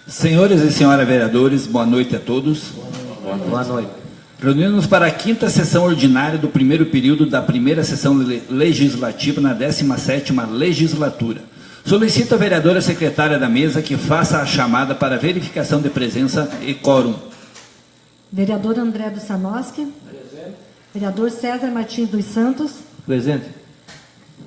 Senhores e senhoras vereadores, boa noite a todos. Boa noite. Reunimos para a quinta sessão ordinária do primeiro período da primeira sessão legislativa na 17ª legislatura. Solicito a vereadora secretária da mesa que faça a chamada para verificação de presença e quórum. Vereador André do Sanoski. Presente. Vereador César Martins dos Santos. Presente.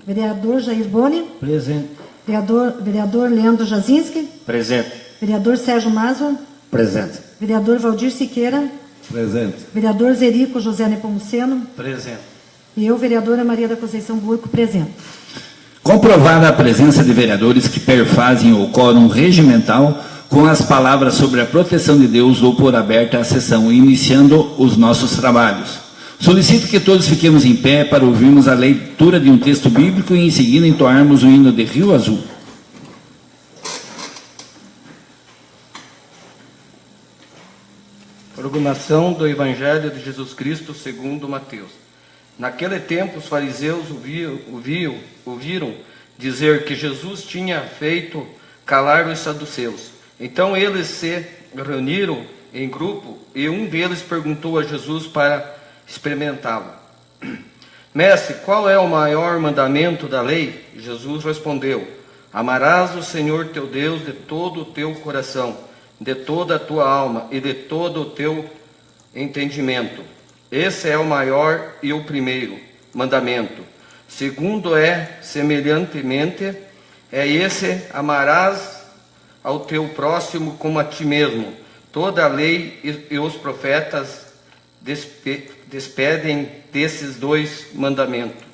Vereador Jair Boni. Presente. Vereador Leandro Jazinski. Presente. Vereador Sérgio Mazo. Presente. Vereador Valdir Siqueira. Presente. Vereador Zerico José Nepomuceno. Presente. E eu, vereadora Maria da Conceição Burco, presente. Comprovada a presença de vereadores que perfazem o quórum regimental, com as palavras sobre a proteção de Deus, dou por aberta a sessão, iniciando os nossos trabalhos. Solicito que todos fiquemos em pé para ouvirmos a leitura de um texto bíblico e em seguida entoarmos o hino de Rio Azul. Proclamação do Evangelho de Jesus Cristo segundo Mateus. Naquele tempo os fariseus ouviram dizer que Jesus tinha feito calar os saduceus. Então eles se reuniram em grupo e um deles perguntou a Jesus para experimentá-lo: Mestre, qual é o maior mandamento da lei? Jesus respondeu: Amarás o Senhor teu Deus de todo o teu coração, de toda a tua alma e de todo o teu entendimento. Esse é o maior e o primeiro mandamento. Segundo é, semelhantemente, é esse: amarás ao teu próximo como a ti mesmo. Toda a lei e os profetas despedem desses dois mandamentos.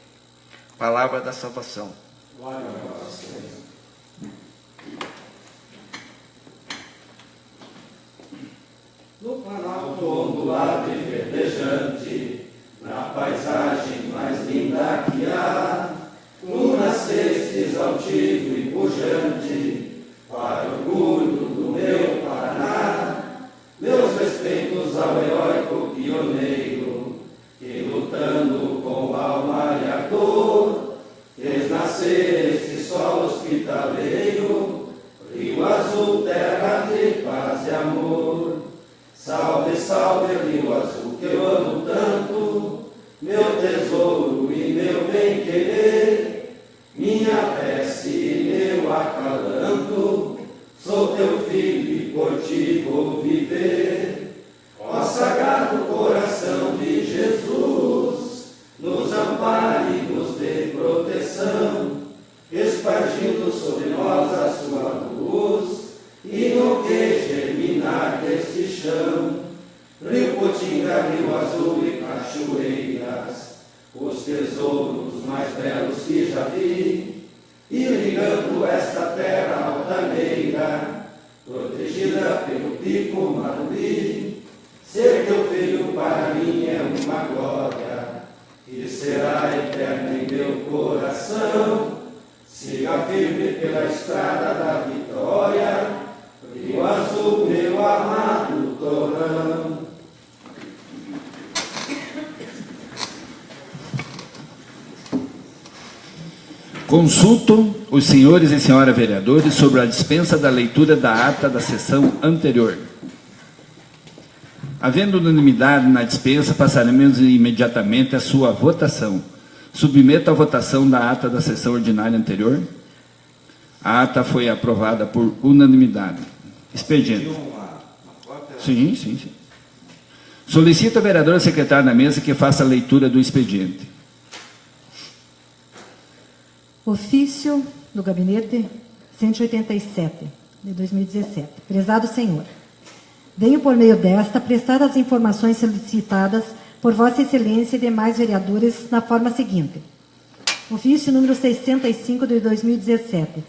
Palavra da salvação. Glória a Deus. No planalto ondulado e verdejante, na paisagem mais linda que há, tu nascestes altivo e pujante, para orgulho do meu Paraná. Meus respeitos ao heróico pioneiro, que lutando com alma e ardor, fez nascer esse sol hospitaleiro, Rio Azul, terra de paz e amor. Salve, salve, Rio Azul, que eu amo tanto, meu tesouro e meu bem-querer, minha prece e meu acalanto, sou teu filho e por ti vou viver. Ó sagrado coração de Jesus, nos ampare e nos dê proteção, espargindo sobre nós a sua luz, e no que germinar deste chão, Rio Potinga, Rio Azul e cachoeiras, os tesouros mais belos que já vi, irrigando esta terra altaneira, protegida pelo pico Marumbi. Ser teu filho para mim é uma glória, que será eterna em meu coração. Siga firme pela estrada da vitória, Rio Azul, meu amado torrão. Consulto os senhores e senhoras vereadores sobre a dispensa da leitura da ata da sessão anterior. Havendo unanimidade na dispensa, passaremos imediatamente à sua votação. Submeto à votação da ata da sessão ordinária anterior. A ata foi aprovada por unanimidade. Expediente. Sim. Solicito a vereadora secretária da mesa que faça a leitura do expediente. Ofício do Gabinete 187, de 2017. Prezado senhor, venho por meio desta prestar as informações solicitadas por Vossa Excelência e demais vereadores na forma seguinte. Ofício número 65 de 2017.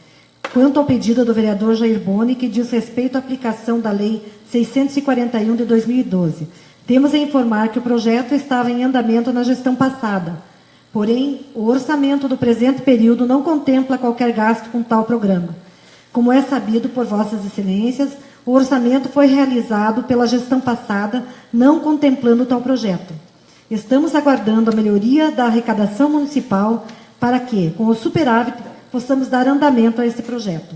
Quanto ao pedido do vereador Jair Boni, que diz respeito à aplicação da Lei 641 de 2012, temos a informar que o projeto estava em andamento na gestão passada. Porém, o orçamento do presente período não contempla qualquer gasto com tal programa. Como é sabido por Vossas Excelências, o orçamento foi realizado pela gestão passada, não contemplando tal projeto. Estamos aguardando a melhoria da arrecadação municipal para que, com o superávit possamos dar andamento a esse projeto.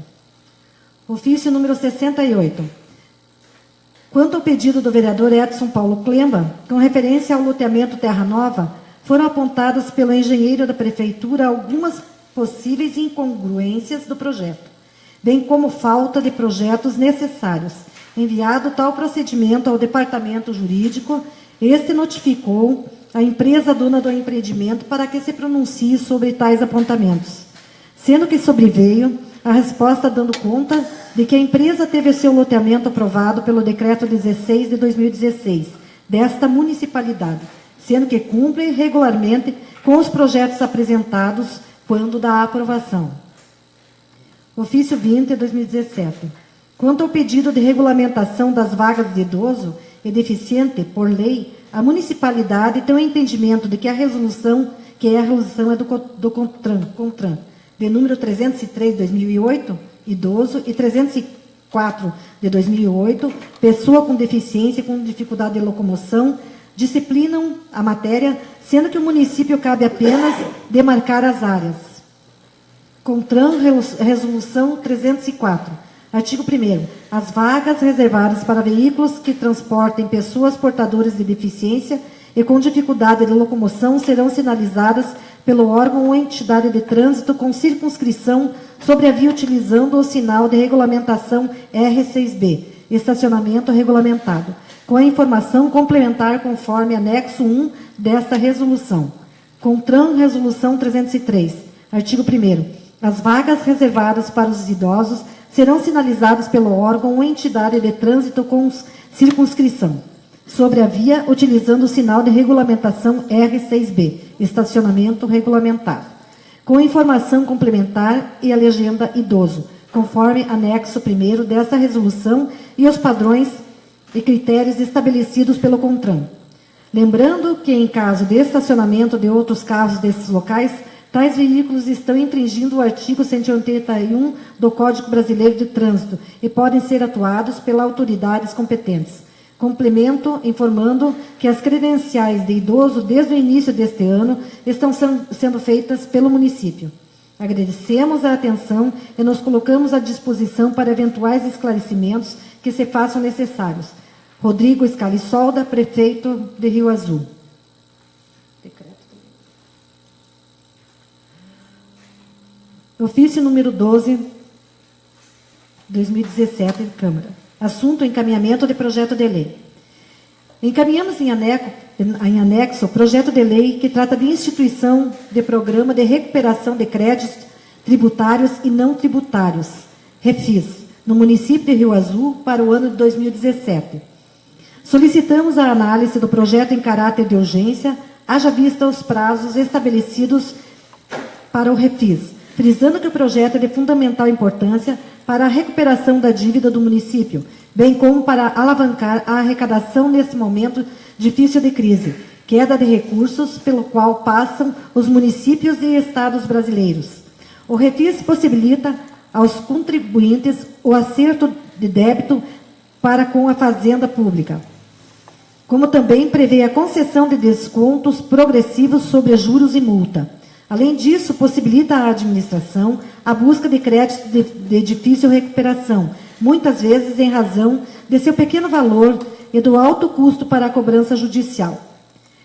Ofício número 68. Quanto ao pedido do vereador Edson Paulo Klemba, com referência ao loteamento Terra Nova, foram apontadas pelo engenheiro da Prefeitura algumas possíveis incongruências do projeto, bem como falta de projetos necessários. Enviado tal procedimento ao Departamento Jurídico, este notificou a empresa dona do empreendimento para que se pronuncie sobre tais apontamentos, sendo que sobreveio a resposta dando conta de que a empresa teve seu loteamento aprovado pelo Decreto 16 de 2016, desta municipalidade, sendo que cumpre regularmente com os projetos apresentados quando da aprovação. Ofício 20 de 2017. Quanto ao pedido de regulamentação das vagas de idoso e deficiente, por lei, a municipalidade tem o entendimento de que a resolução é do CONTRAN, de número 303 de 2008, idoso, e 304 de 2008, pessoa com deficiência e com dificuldade de locomoção, disciplinam a matéria, sendo que o município cabe apenas demarcar as áreas. CONTRAN, resolução 304. Artigo 1º. As vagas reservadas para veículos que transportem pessoas portadoras de deficiência e com dificuldade de locomoção serão sinalizadas pelo órgão ou entidade de trânsito com circunscrição sobre a via utilizando o sinal de regulamentação R6B, estacionamento regulamentado, com a informação complementar conforme anexo 1 desta resolução. CONTRAN, resolução 303. Artigo 1º. As vagas reservadas para os idosos serão sinalizadas pelo órgão ou entidade de trânsito com circunscrição sobre a via, utilizando o sinal de regulamentação R6B, estacionamento regulamentado, com informação complementar e a legenda idoso, conforme anexo 1º desta resolução e os padrões e critérios estabelecidos pelo CONTRAN. Lembrando que, em caso de estacionamento de outros carros desses locais, tais veículos estão infringindo o artigo 181 do Código Brasileiro de Trânsito e podem ser atuados pelas autoridades competentes. Complemento informando que as credenciais de idoso, desde o início deste ano, estão sendo feitas pelo município. Agradecemos a atenção e nos colocamos à disposição para eventuais esclarecimentos que se façam necessários. Rodrigo Scali Solda, prefeito de Rio Azul. Ofício número 12, 2017, Câmara. Assunto: encaminhamento de projeto de lei. Encaminhamos em anexo o projeto de lei que trata de instituição de programa de recuperação de créditos tributários e não tributários, REFIS, no município de Rio Azul para o ano de 2017. Solicitamos a análise do projeto em caráter de urgência, haja vista os prazos estabelecidos para o REFIS, frisando que o projeto é de fundamental importância para a recuperação da dívida do município, bem como para alavancar a arrecadação neste momento difícil de crise, queda de recursos pelo qual passam os municípios e estados brasileiros. O REFIS possibilita aos contribuintes o acerto de débito para com a fazenda pública, como também prevê a concessão de descontos progressivos sobre juros e multa. Além disso, possibilita à administração a busca de créditos de difícil recuperação, muitas vezes em razão de seu pequeno valor e do alto custo para a cobrança judicial.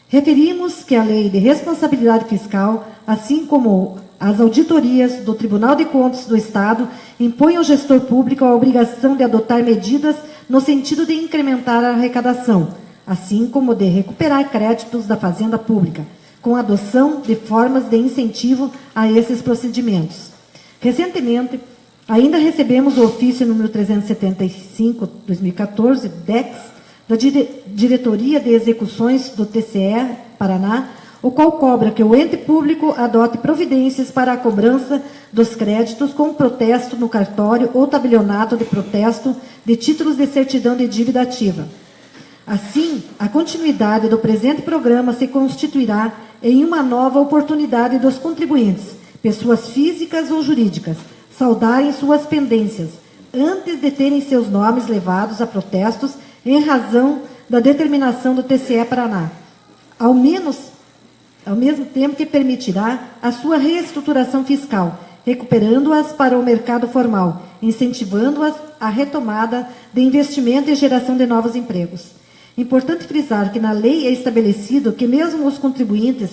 Referimos que a Lei de Responsabilidade Fiscal, assim como as auditorias do Tribunal de Contas do Estado, impõem ao gestor público a obrigação de adotar medidas no sentido de incrementar a arrecadação, assim como de recuperar créditos da fazenda pública, com a adoção de formas de incentivo a esses procedimentos. Recentemente, ainda recebemos o ofício número 375/2014, DEX, da Diretoria de Execuções do TCE Paraná, o qual cobra que o ente público adote providências para a cobrança dos créditos com protesto no cartório ou tabelionato de protesto de títulos de certidão de dívida ativa. Assim, a continuidade do presente programa se constituirá em uma nova oportunidade dos contribuintes, pessoas físicas ou jurídicas, saudarem suas pendências, antes de terem seus nomes levados a protestos em razão da determinação do TCE Paraná, ao mesmo tempo que permitirá a sua reestruturação fiscal, recuperando-as para o mercado formal, incentivando-as à retomada de investimento e geração de novos empregos. Importante frisar que na lei é estabelecido que mesmo os contribuintes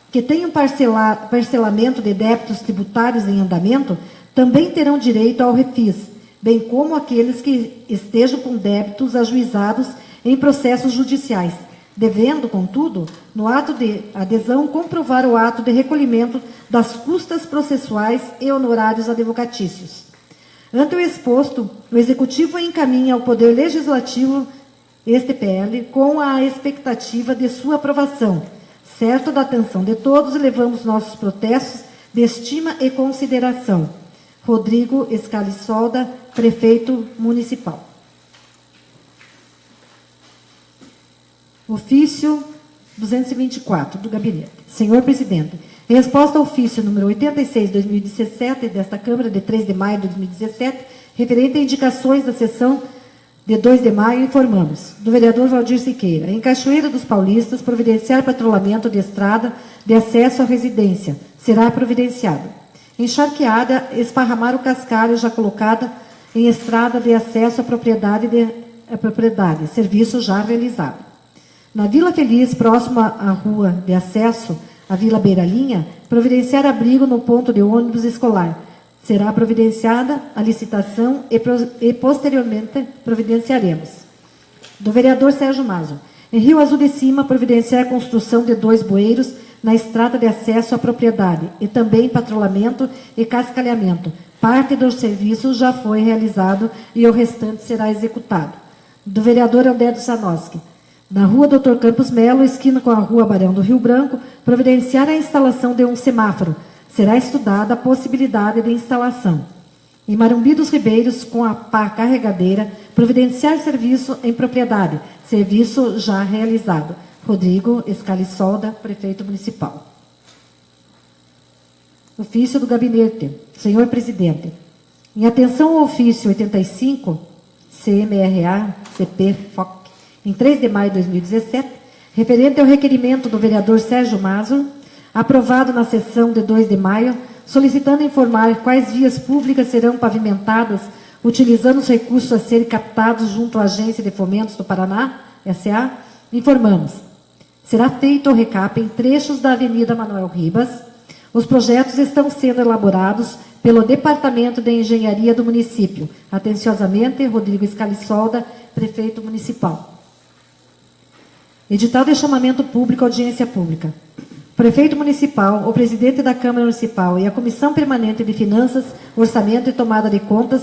que tenham parcelamento de débitos tributários em andamento também terão direito ao refis, bem como aqueles que estejam com débitos ajuizados em processos judiciais, devendo, contudo, no ato de adesão, comprovar o ato de recolhimento das custas processuais e honorários advocatícios. Ante o exposto, o Executivo encaminha ao Poder Legislativo este PL com a expectativa de sua aprovação. Certo da atenção de todos, levamos nossos protestos de estima e consideração. Rodrigo Scalisolda, Prefeito Municipal. Ofício 224, do Gabinete. Senhor Presidente, em resposta ao ofício número 86/2017, desta Câmara, de 3 de maio de 2017, referente a indicações da sessão de 2 de maio, informamos do vereador Valdir Siqueira, em Cachoeira dos Paulistas, providenciar patrulhamento de estrada de acesso à residência. Será providenciado. Em Charqueada, esparramar o cascalho já colocada em estrada de acesso à propriedade, serviço já realizado. Na Vila Feliz, próxima à rua de acesso à Vila Beiralinha, providenciar abrigo no ponto de ônibus escolar. Será providenciada a licitação e posteriormente providenciaremos. Do vereador Sérgio Mazo, em Rio Azul de Cima, providenciar a construção de 2 bueiros na estrada de acesso à propriedade e também patrulhamento e cascalhamento. Parte do serviço já foi realizado e o restante será executado. Do vereador Aldedo Sanoski, na rua Dr. Campos Melo, esquina com a rua Barão do Rio Branco, providenciar a instalação de um semáforo. Será estudada a possibilidade de instalação. Em Marumbi dos Ribeiros, com a pá carregadeira, providenciar serviço em propriedade. Serviço já realizado. Rodrigo Scalisolda, Prefeito Municipal. Ofício do Gabinete. Senhor Presidente, em atenção ao ofício 85, CMRA-CP-FOC, em 3 de maio de 2017, referente ao requerimento do vereador Sérgio Mazo, aprovado na sessão de 2 de maio, solicitando informar quais vias públicas serão pavimentadas utilizando os recursos a serem captados junto à Agência de Fomentos do Paraná, SA, informamos. Será feito o recap em trechos da Avenida Manuel Ribas. Os projetos estão sendo elaborados pelo Departamento de Engenharia do município. Atenciosamente, Rodrigo Scalisolda, Prefeito Municipal. Edital de chamamento público, audiência pública. Prefeito Municipal, o presidente da Câmara Municipal e a Comissão Permanente de Finanças, Orçamento e Tomada de Contas,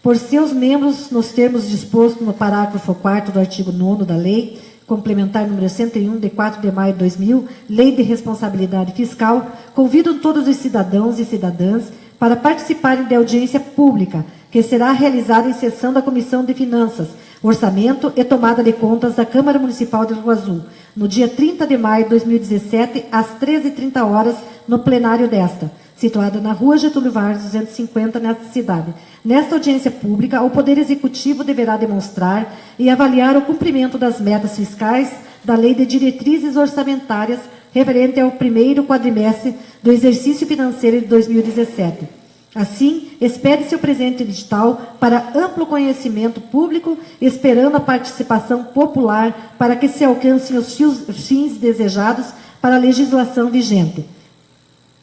por seus membros, nos termos dispostos no parágrafo 4º do artigo 9º da Lei Complementar número 101, de 4 de maio de 2000, Lei de Responsabilidade Fiscal, convidam todos os cidadãos e cidadãs para participarem da audiência pública, que será realizada em sessão da Comissão de Finanças, Orçamento e Tomada de Contas da Câmara Municipal de Rio Azul, no dia 30 de maio de 2017, às 13h30, no plenário desta, situada na Rua Getúlio Vargas, 250, nesta cidade. Nesta audiência pública, o Poder Executivo deverá demonstrar e avaliar o cumprimento das metas fiscais da Lei de Diretrizes Orçamentárias referente ao primeiro quadrimestre do exercício financeiro de 2017. Assim, expede-se o presente edital para amplo conhecimento público, esperando a participação popular para que se alcancem os fins desejados para a legislação vigente.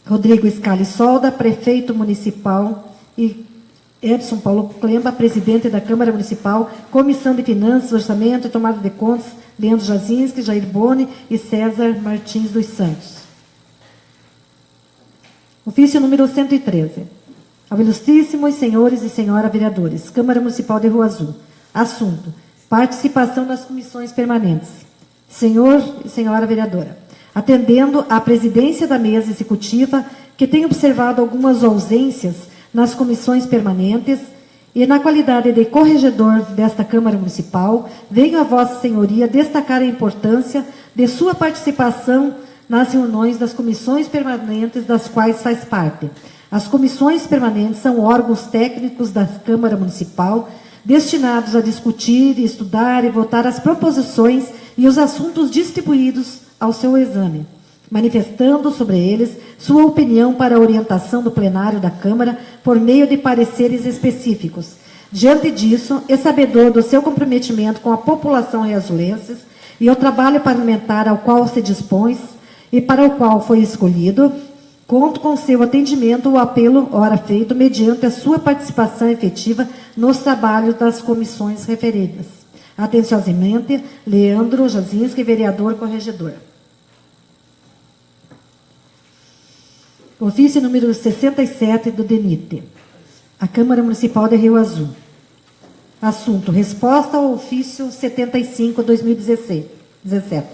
Rodrigo Scalisolda, Prefeito Municipal, e Edson Paulo Klemba, Presidente da Câmara Municipal, Comissão de Finanças, Orçamento e Tomada de Contas, Leandro Jazinski, Jair Boni e César Martins dos Santos. Ofício número 113. Ao ilustríssimos senhores e senhora vereadores, Câmara Municipal de Rio Azul. Assunto: participação nas comissões permanentes. Senhor e senhora vereadora, atendendo à presidência da mesa executiva, que tem observado algumas ausências nas comissões permanentes, e na qualidade de corregedor desta Câmara Municipal, venho a Vossa Senhoria destacar a importância de sua participação nas reuniões das comissões permanentes das quais faz parte. As comissões permanentes são órgãos técnicos da Câmara Municipal destinados a discutir, estudar e votar as proposições e os assuntos distribuídos ao seu exame. manifestando sobre eles sua opinião para a orientação do plenário da Câmara por meio de pareceres específicos. Diante disso, e sabedor do seu comprometimento com a população riazulense e o trabalho parlamentar ao qual se dispõe e para o qual foi escolhido, conto com seu atendimento ao apelo ora feito mediante a sua participação efetiva nos trabalhos das comissões referidas. Atenciosamente, Leandro Jazinski, vereador corregedor. Ofício número 67 do DENIT. A Câmara Municipal de Rio Azul. Assunto: resposta ao ofício 75/2017.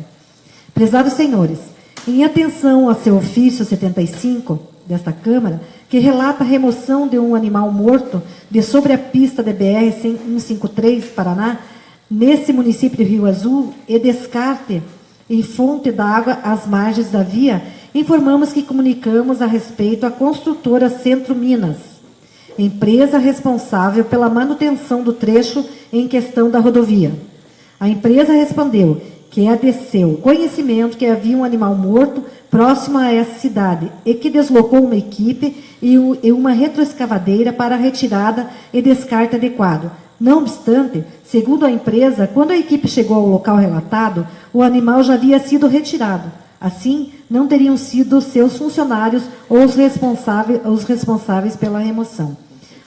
Prezados senhores, em atenção a seu ofício 75 desta Câmara, que relata a remoção de um animal morto de sobre a pista de BR-153, Paraná, nesse município de Rio Azul, e descarte em fonte d'água às margens da via, informamos que comunicamos a respeito à construtora Centro Minas, empresa responsável pela manutenção do trecho em questão da rodovia. A empresa respondeu que é de seu conhecimento que havia um animal morto próximo a essa cidade e que deslocou uma equipe e uma retroescavadeira para a retirada e descarte adequado. Não obstante, segundo a empresa, quando a equipe chegou ao local relatado, o animal já havia sido retirado. Assim, não teriam sido seus funcionários ou os responsáveis pela remoção.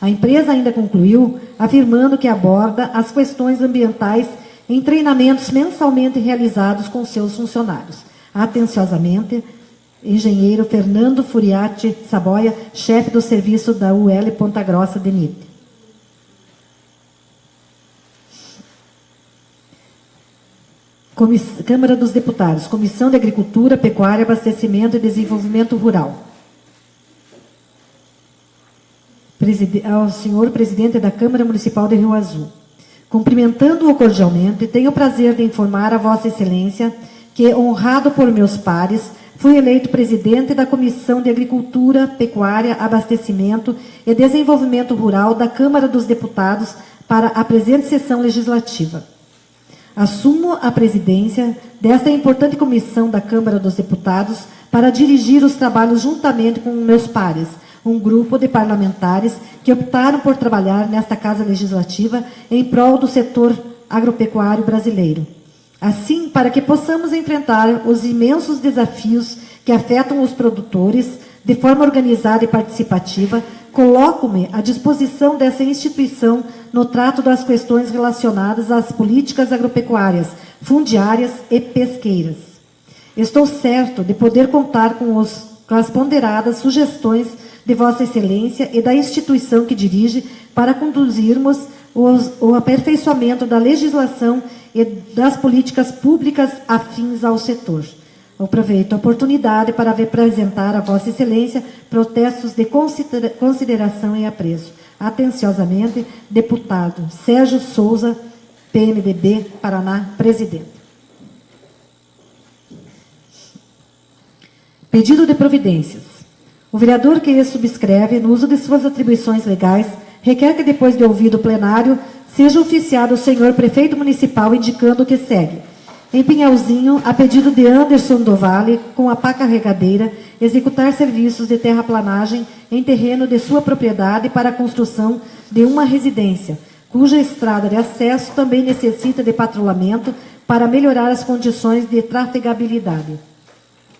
A empresa ainda concluiu, afirmando que aborda as questões ambientais em treinamentos mensalmente realizados com seus funcionários. Atenciosamente, engenheiro Fernando Furiati Saboia, chefe do serviço da UL Ponta Grossa, DENIT. Câmara dos Deputados, Comissão de Agricultura, Pecuária, Abastecimento e Desenvolvimento Rural. Ao senhor presidente da Câmara Municipal de Rio Azul. Cumprimentando-o cordialmente, tenho o prazer de informar a Vossa Excelência que, honrado por meus pares, fui eleito presidente da Comissão de Agricultura, Pecuária, Abastecimento e Desenvolvimento Rural da Câmara dos Deputados para a presente sessão legislativa. Assumo a presidência desta importante comissão da Câmara dos Deputados para dirigir os trabalhos juntamente com meus pares, um grupo de parlamentares que optaram por trabalhar nesta Casa Legislativa em prol do setor agropecuário brasileiro. Assim, para que possamos enfrentar os imensos desafios que afetam os produtores de forma organizada e participativa, coloco-me à disposição dessa instituição no trato das questões relacionadas às políticas agropecuárias, fundiárias e pesqueiras. Estou certo de poder contar com as ponderadas sugestões de Vossa Excelência e da instituição que dirige para conduzirmos o aperfeiçoamento da legislação e das políticas públicas afins ao setor. Aproveito a oportunidade para apresentar a Vossa Excelência protestos de consideração e apreço. Atenciosamente, deputado Sérgio Souza, PMDB, Paraná, presidente. Pedido de providências. O vereador que subscreve, no uso de suas atribuições legais, requer que, depois de ouvido o plenário, seja oficiado o senhor prefeito municipal indicando o que segue. Em Pinhalzinho, a pedido de Anderson do Vale, com a pá carregadeira, executar serviços de terraplanagem em terreno de sua propriedade para a construção de uma residência, cuja estrada de acesso também necessita de patrulhamento para melhorar as condições de trafegabilidade.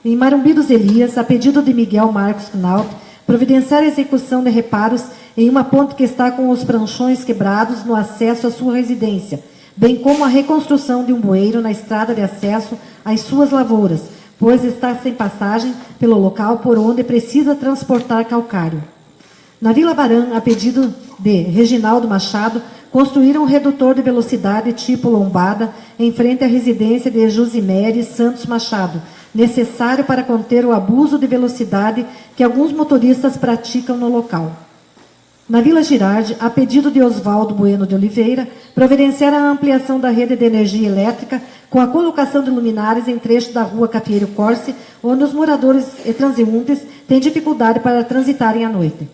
Em Marumbi dos Elias, a pedido de Miguel Marcos Knaut, providenciar a execução de reparos em uma ponte que está com os pranchões quebrados no acesso à sua residência, bem como a reconstrução de um bueiro na estrada de acesso às suas lavouras, pois está sem passagem pelo local por onde precisa transportar calcário. Na Vila Barã, a pedido de Reginaldo Machado, construíram um redutor de velocidade tipo lombada em frente à residência de Josimere Santos Machado, necessário para conter o abuso de velocidade que alguns motoristas praticam no local. Na Vila Girardi, a pedido de Oswaldo Bueno de Oliveira, providenciar a ampliação da rede de energia elétrica com a colocação de luminares em trecho da rua Capieiro Corse, onde os moradores e transeuntes têm dificuldade para transitarem à noite.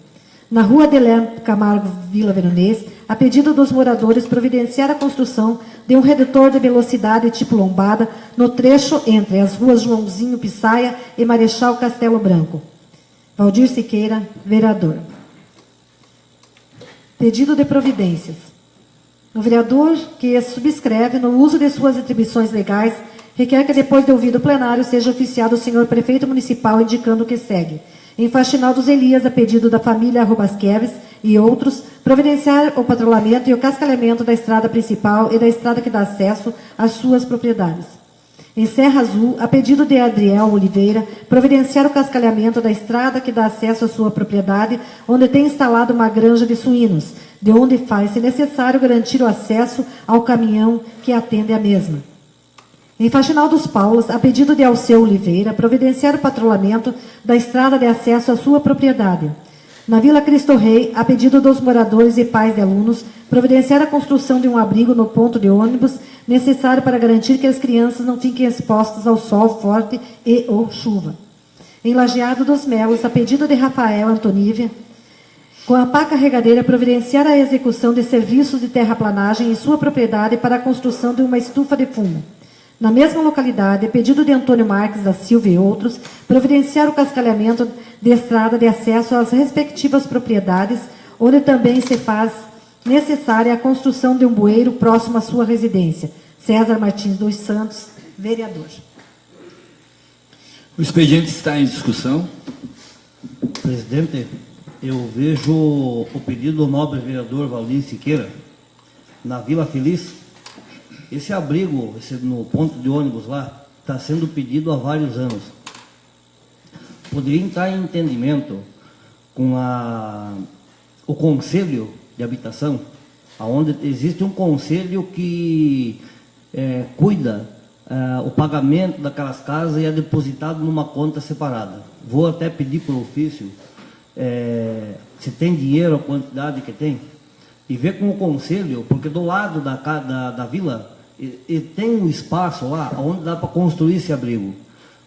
Na rua Adelé Camargo Vila Veronês, a pedido dos moradores, providenciar a construção de um redutor de velocidade tipo lombada no trecho entre as ruas Joãozinho Pissaia e Marechal Castelo Branco. Valdir Siqueira, vereador. Pedido de providências. O vereador que subscreve, no uso de suas atribuições legais, requer que, depois de ouvido o plenário, seja oficiado o senhor prefeito municipal, indicando o que segue. Em Faxinal dos Elias, a pedido da família Robasqueves e outros, providenciar o patrulhamento e o cascalhamento da estrada principal e da estrada que dá acesso às suas propriedades. Em Serra Azul, a pedido de Adriel Oliveira, providenciar o cascalhamento da estrada que dá acesso à sua propriedade, onde tem instalado uma granja de suínos, de onde faz-se necessário garantir o acesso ao caminhão que atende a mesma. Em Faxinal dos Paulos, a pedido de Alceu Oliveira, providenciar o patrulhamento da estrada de acesso à sua propriedade. Na Vila Cristo Rei, a pedido dos moradores e pais de alunos, providenciar a construção de um abrigo no ponto de ônibus necessário para garantir que as crianças não fiquem expostas ao sol forte e ou chuva. Em Lajeado dos Melos, a pedido de Rafael Antonívia, com a pá carregadeira, providenciar a execução de serviços de terraplanagem em sua propriedade para a construção de uma estufa de fumo. Na mesma localidade, a pedido de Antônio Marques da Silva e outros, providenciar o cascalhamento de estrada de acesso às respectivas propriedades, onde também se faz necessária a construção de um bueiro próximo à sua residência. César Martins dos Santos, vereador. O expediente está em discussão. Presidente, eu vejo o pedido do nobre vereador Valdir Siqueira, na Vila Feliz. Esse abrigo, no ponto de ônibus lá, está sendo pedido há vários anos. Poderia entrar em entendimento com o Conselho de Habitação, onde existe um conselho que cuida o pagamento daquelas casas e é depositado numa conta separada. Vou até pedir por ofício, se tem dinheiro, a quantidade que tem, e ver com o conselho, porque do lado da vila e tem um espaço lá onde dá para construir esse abrigo,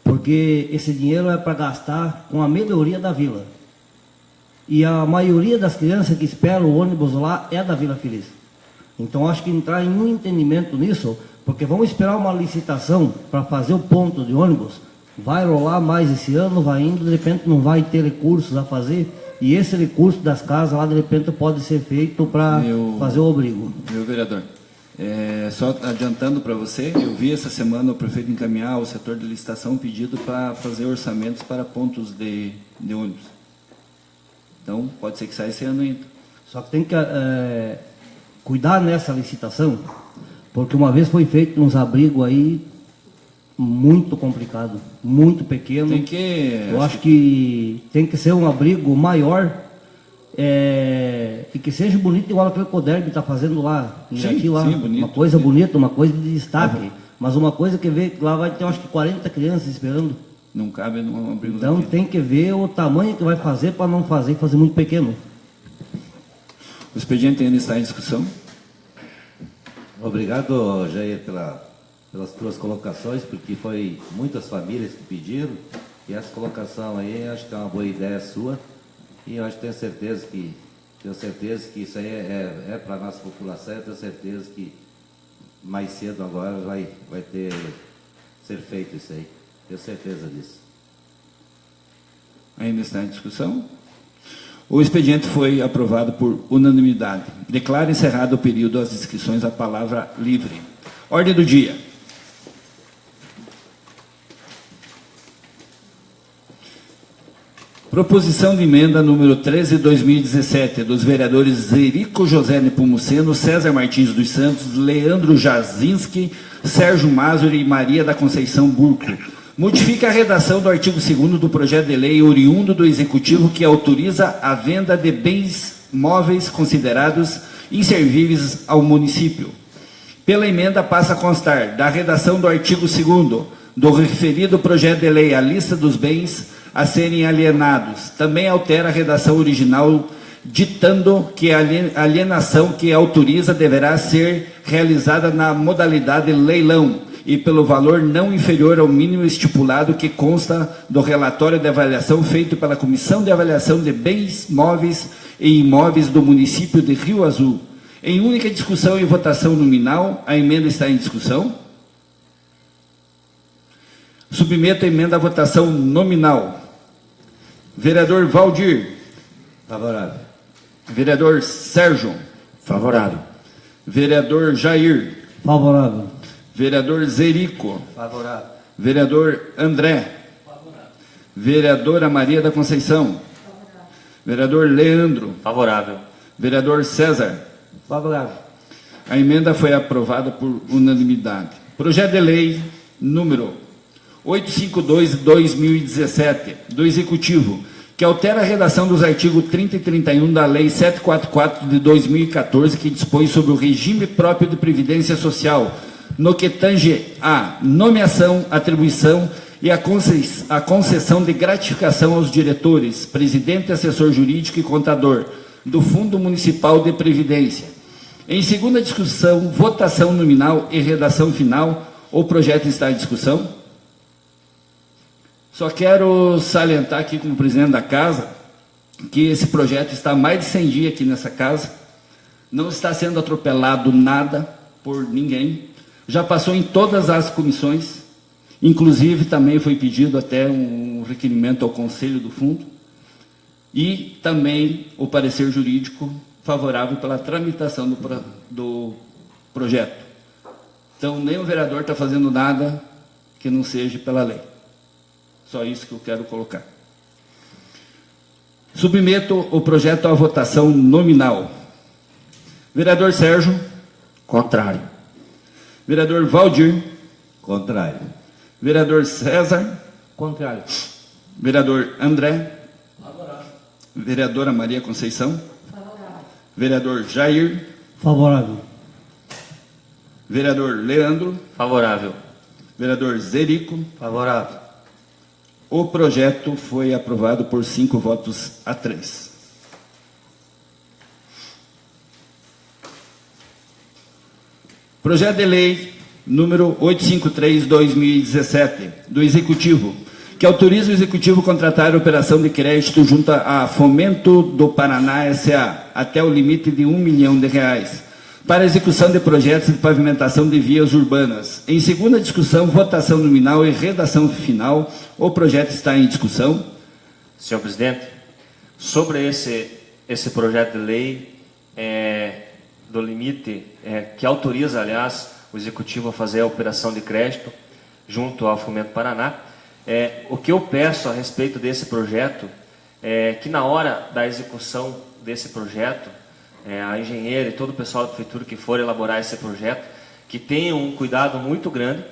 porque esse dinheiro é para gastar com a melhoria da vila. E a maioria das crianças que esperam o ônibus lá é da Vila Feliz. Então, acho que entrar em um entendimento nisso, porque vamos esperar uma licitação para fazer o ponto de ônibus, vai rolar mais esse ano, vai indo, de repente não vai ter recursos a fazer, e esse recurso das casas lá, de repente, pode ser feito para fazer o abrigo. Meu vereador, só adiantando para você, eu vi essa semana o prefeito encaminhar ao setor de licitação um pedido para fazer orçamentos para pontos de ônibus. Então, pode ser que saia esse ano ainda. Só que tem que cuidar nessa licitação, porque uma vez foi feito uns abrigos aí muito complicado, muito pequeno. Eu acho que tem que ser um abrigo maior e que seja bonito, igual aquele que o Derby está fazendo lá, bonito, uma coisa bonita, uma coisa de destaque, mas uma coisa que vê que lá vai ter, acho que 40 crianças esperando. Não cabe num abrigo. Então daquele. Tem que ver o tamanho que vai fazer para não fazer muito pequeno. O expediente ainda está em discussão. Obrigado, Jair, pelas tuas colocações, porque foi muitas famílias que pediram, e essa colocação aí acho que é uma boa ideia sua, e eu acho que tenho certeza que isso aí é para a nossa população, eu tenho certeza que mais cedo agora vai ser feito isso aí. Tenho certeza disso. Ainda está em discussão. O expediente foi aprovado por unanimidade. Declaro encerrado o período das inscrições à palavra livre. Ordem do dia. Proposição de emenda número 13 de 2017, dos vereadores Zerico José Nepomuceno, César Martins dos Santos, Leandro Jazinski, Sérgio Mazuri e Maria da Conceição Burco. Modifica a redação do artigo 2º do projeto de lei oriundo do Executivo que autoriza a venda de bens móveis considerados inservíveis ao município. Pela emenda passa a constar da redação do artigo 2º do referido projeto de lei a lista dos bens a serem alienados. Também altera a redação original, ditando que a alienação que autoriza deverá ser realizada na modalidade leilão e pelo valor não inferior ao mínimo estipulado que consta do relatório de avaliação feito pela Comissão de Avaliação de Bens Móveis e Imóveis do município de Rio Azul. Em única discussão e votação nominal, a emenda está em discussão. Submeto a emenda à votação nominal. Vereador Valdir. Favorável. Vereador Sérgio. Favorável. Vereador Jair. Favorável. Vereador Zerico. Favorável. Vereador André. Vereadora Maria da Conceição. Vereador Leandro. Favorável. Vereador César. Favorável. A emenda foi aprovada por unanimidade. Projeto de lei número 852/2017 do Executivo, que altera a redação dos artigos 30 e 31 da Lei 744 de 2014, que dispõe sobre o regime próprio de previdência social, no que tange a nomeação, atribuição e a concessão de gratificação aos diretores, presidente, assessor jurídico e contador do Fundo Municipal de Previdência. Em segunda discussão, votação nominal e redação final, o projeto está em discussão. Só quero salientar aqui como presidente da casa que esse projeto está há mais de 100 dias aqui nessa casa, não está sendo atropelado nada por ninguém, já passou em todas as comissões, inclusive também foi pedido até um requerimento ao Conselho do Fundo, e também o parecer jurídico favorável pela tramitação do projeto. Então, nem o vereador está fazendo nada que não seja pela lei. Só isso que eu quero colocar. Submeto o projeto à votação nominal. Vereador Sérgio. Contrário. Vereador Valdir. Contrário. Vereador César. Contrário. Vereador André. Vereadora Maria Conceição. Vereador Jair. Favorável. Vereador Leandro. Favorável. Vereador Zerico. Favorável. O projeto foi aprovado por 5 votos a 3. Projeto de lei número 853/2017 do Executivo, que autoriza o Executivo a contratar a operação de crédito junto a Fomento do Paraná S.A. até o limite de R$ 1 milhão para a execução de projetos de pavimentação de vias urbanas. Em segunda discussão, votação nominal e redação final. O projeto está em discussão. Senhor presidente, sobre esse projeto de lei do limite, que autoriza, aliás, o Executivo a fazer a operação de crédito junto ao Fomento Paraná, o que eu peço a respeito desse projeto é que na hora da execução desse projeto, a engenheira e todo o pessoal da prefeitura que for elaborar esse projeto, que tenham um cuidado muito grande,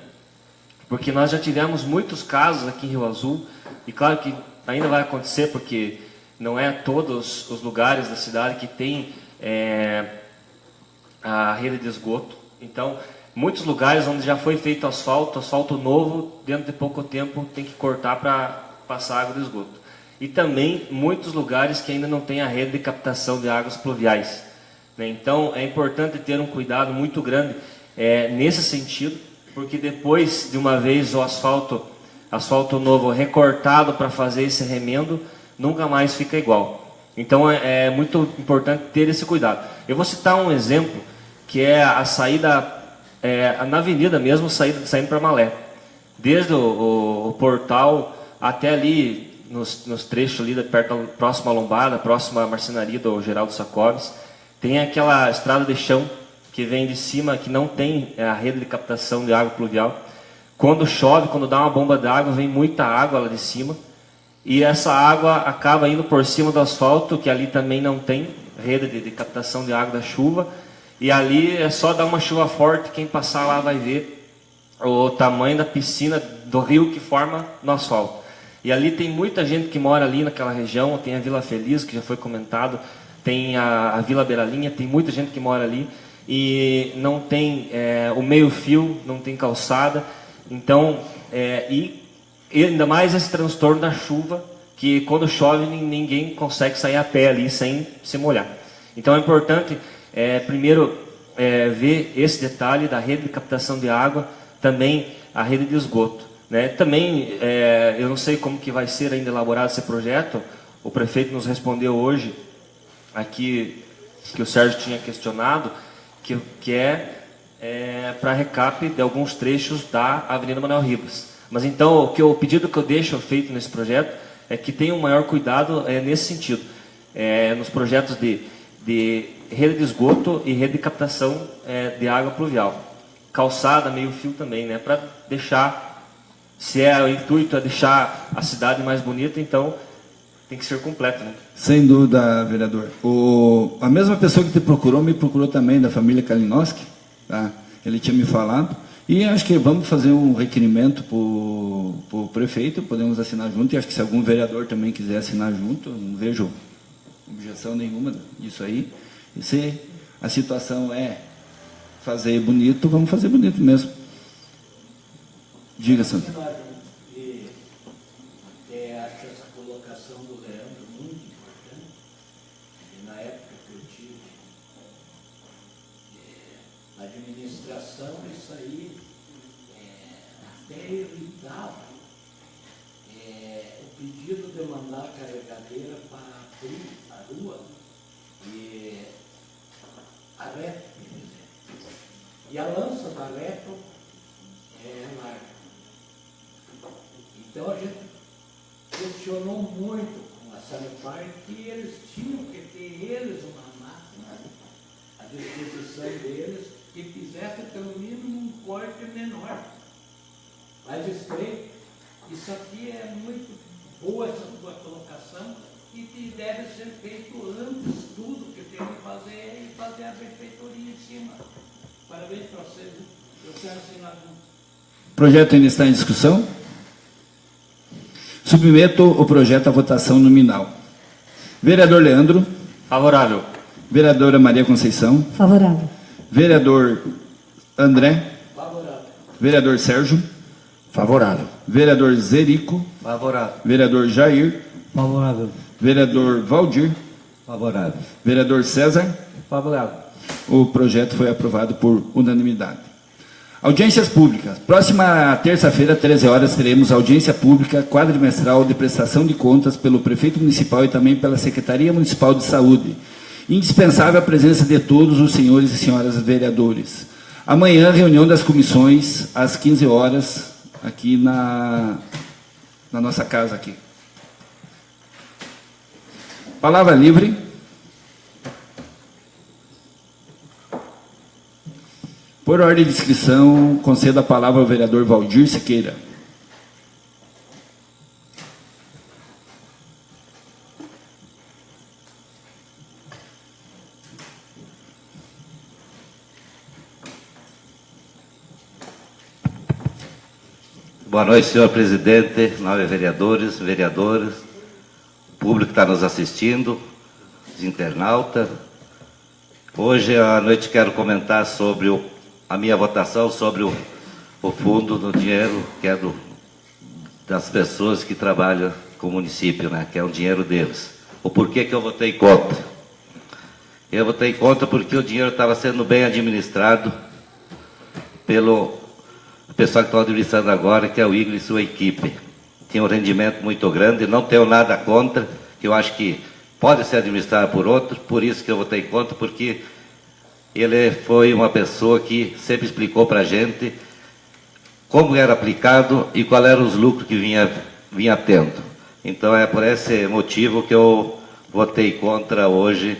porque nós já tivemos muitos casos aqui em Rio Azul, e claro que ainda vai acontecer, porque não é todos os lugares da cidade que tem a rede de esgoto. Então, muitos lugares onde já foi feito asfalto novo, dentro de pouco tempo tem que cortar para passar água de esgoto. E também muitos lugares que ainda não tem a rede de captação de águas pluviais, né? Então, é importante ter um cuidado muito grande nesse sentido, porque depois de uma vez o asfalto novo recortado para fazer esse remendo, nunca mais fica igual. Então, é muito importante ter esse cuidado. Eu vou citar um exemplo, que é a saída, na avenida mesmo, saindo para Malé. Desde o portal até ali, nos trechos ali, próximo à lombada, próximo à marcenaria do Geraldo Sacobes, tem aquela estrada de chão que vem de cima, que não tem a rede de captação de água pluvial. Quando chove, quando dá uma bomba d'água, vem muita água lá de cima, e essa água acaba indo por cima do asfalto, que ali também não tem rede de captação de água da chuva, e ali é só dar uma chuva forte, quem passar lá vai ver o tamanho da piscina do rio que forma no asfalto. E ali tem muita gente que mora ali naquela região, tem a Vila Feliz, que já foi comentado, tem a Vila Beiralinha, tem muita gente que mora ali, e não tem o meio-fio, não tem calçada. Então, e ainda mais esse transtorno da chuva, que quando chove ninguém consegue sair a pé ali sem se molhar. Então é importante, primeiro, ver esse detalhe da rede de captação de água, também a rede de esgoto, né? Também, eu não sei como que vai ser ainda elaborado esse projeto. O prefeito nos respondeu hoje, aqui que o Sérgio tinha questionado, que é para recap de alguns trechos da Avenida Manuel Ribas. Mas então, o pedido que eu deixo feito nesse projeto é que tenha um maior cuidado nesse sentido, nos projetos de rede de esgoto e rede de captação de água pluvial. Calçada, meio fio também, né? Para deixar, se o intuito é deixar a cidade mais bonita, então tem que ser completo, né? Sem dúvida, vereador. A mesma pessoa que te procurou, me procurou também, da família Kalinowski, tá? Ele tinha me falado, e acho que vamos fazer um requerimento para o prefeito, podemos assinar junto, e acho que se algum vereador também quiser assinar junto, não vejo objeção nenhuma disso aí. E se a situação é fazer bonito, vamos fazer bonito mesmo. Diga, Sandro. Acho essa colocação do Leandro muito importante. E na época que eu tive na administração, isso aí até evitava o pedido de mandar a carregadeira para abrir a rua e a reto, por exemplo. E a lança da reto é larga. Então a gente questionou muito com a Sanepar que eles tinham que ter uma máquina à disposição deles que fizesse pelo mínimo um corte menor, mais estreito. Isso aqui é muito boa, essa tua colocação, e que deve ser feito antes tudo que tem que fazer e fazer a benfeitoria em cima. Parabéns para vocês. Eu quero assinar junto. O projeto ainda está em discussão. Submeto o projeto à votação nominal. Vereador Leandro. Favorável. Vereadora Maria Conceição. Favorável. Vereador André. Favorável. Vereador Sérgio. Favorável. Vereador Zerico. Favorável. Vereador Jair. Favorável. Vereador Valdir. Favorável. Vereador César. Favorável. O projeto foi aprovado por unanimidade. Audiências públicas. Próxima terça-feira, 13 horas, teremos audiência pública quadrimestral de prestação de contas pelo prefeito municipal e também pela Secretaria Municipal de Saúde. Indispensável a presença de todos os senhores e senhoras vereadores. Amanhã, reunião das comissões, às 15 horas, aqui na nossa casa aqui. Palavra livre. Por ordem de inscrição, concedo a palavra ao vereador Valdir Siqueira. Boa noite, senhor presidente, nobres vereadores, vereadoras, público que está nos assistindo, os internautas. Hoje à noite quero comentar sobre a minha votação sobre o fundo do dinheiro que é das pessoas que trabalham com o município, né, que é o dinheiro deles. O porquê que eu votei contra? Eu votei contra porque o dinheiro estava sendo bem administrado pelo pessoal que está administrando agora, que é o Igor e sua equipe. Tinha um rendimento muito grande, não tenho nada contra, que eu acho que pode ser administrado por outro, por isso que eu votei contra, porque ele foi uma pessoa que sempre explicou para a gente como era aplicado e qual eram os lucros que vinha tendo. Então é por esse motivo que eu votei contra hoje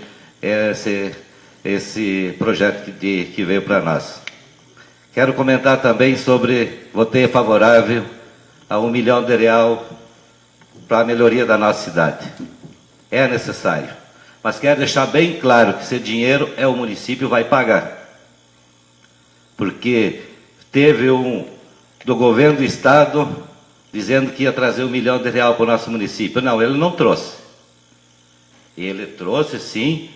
esse projeto que veio para nós. Quero comentar também sobre, votei favorável a R$1 milhão para a melhoria da nossa cidade. É necessário. Mas quero deixar bem claro que esse dinheiro o município vai pagar. Porque teve do governo do estado dizendo que ia trazer R$1 milhão para o nosso município. Não, ele não trouxe. Ele trouxe, sim,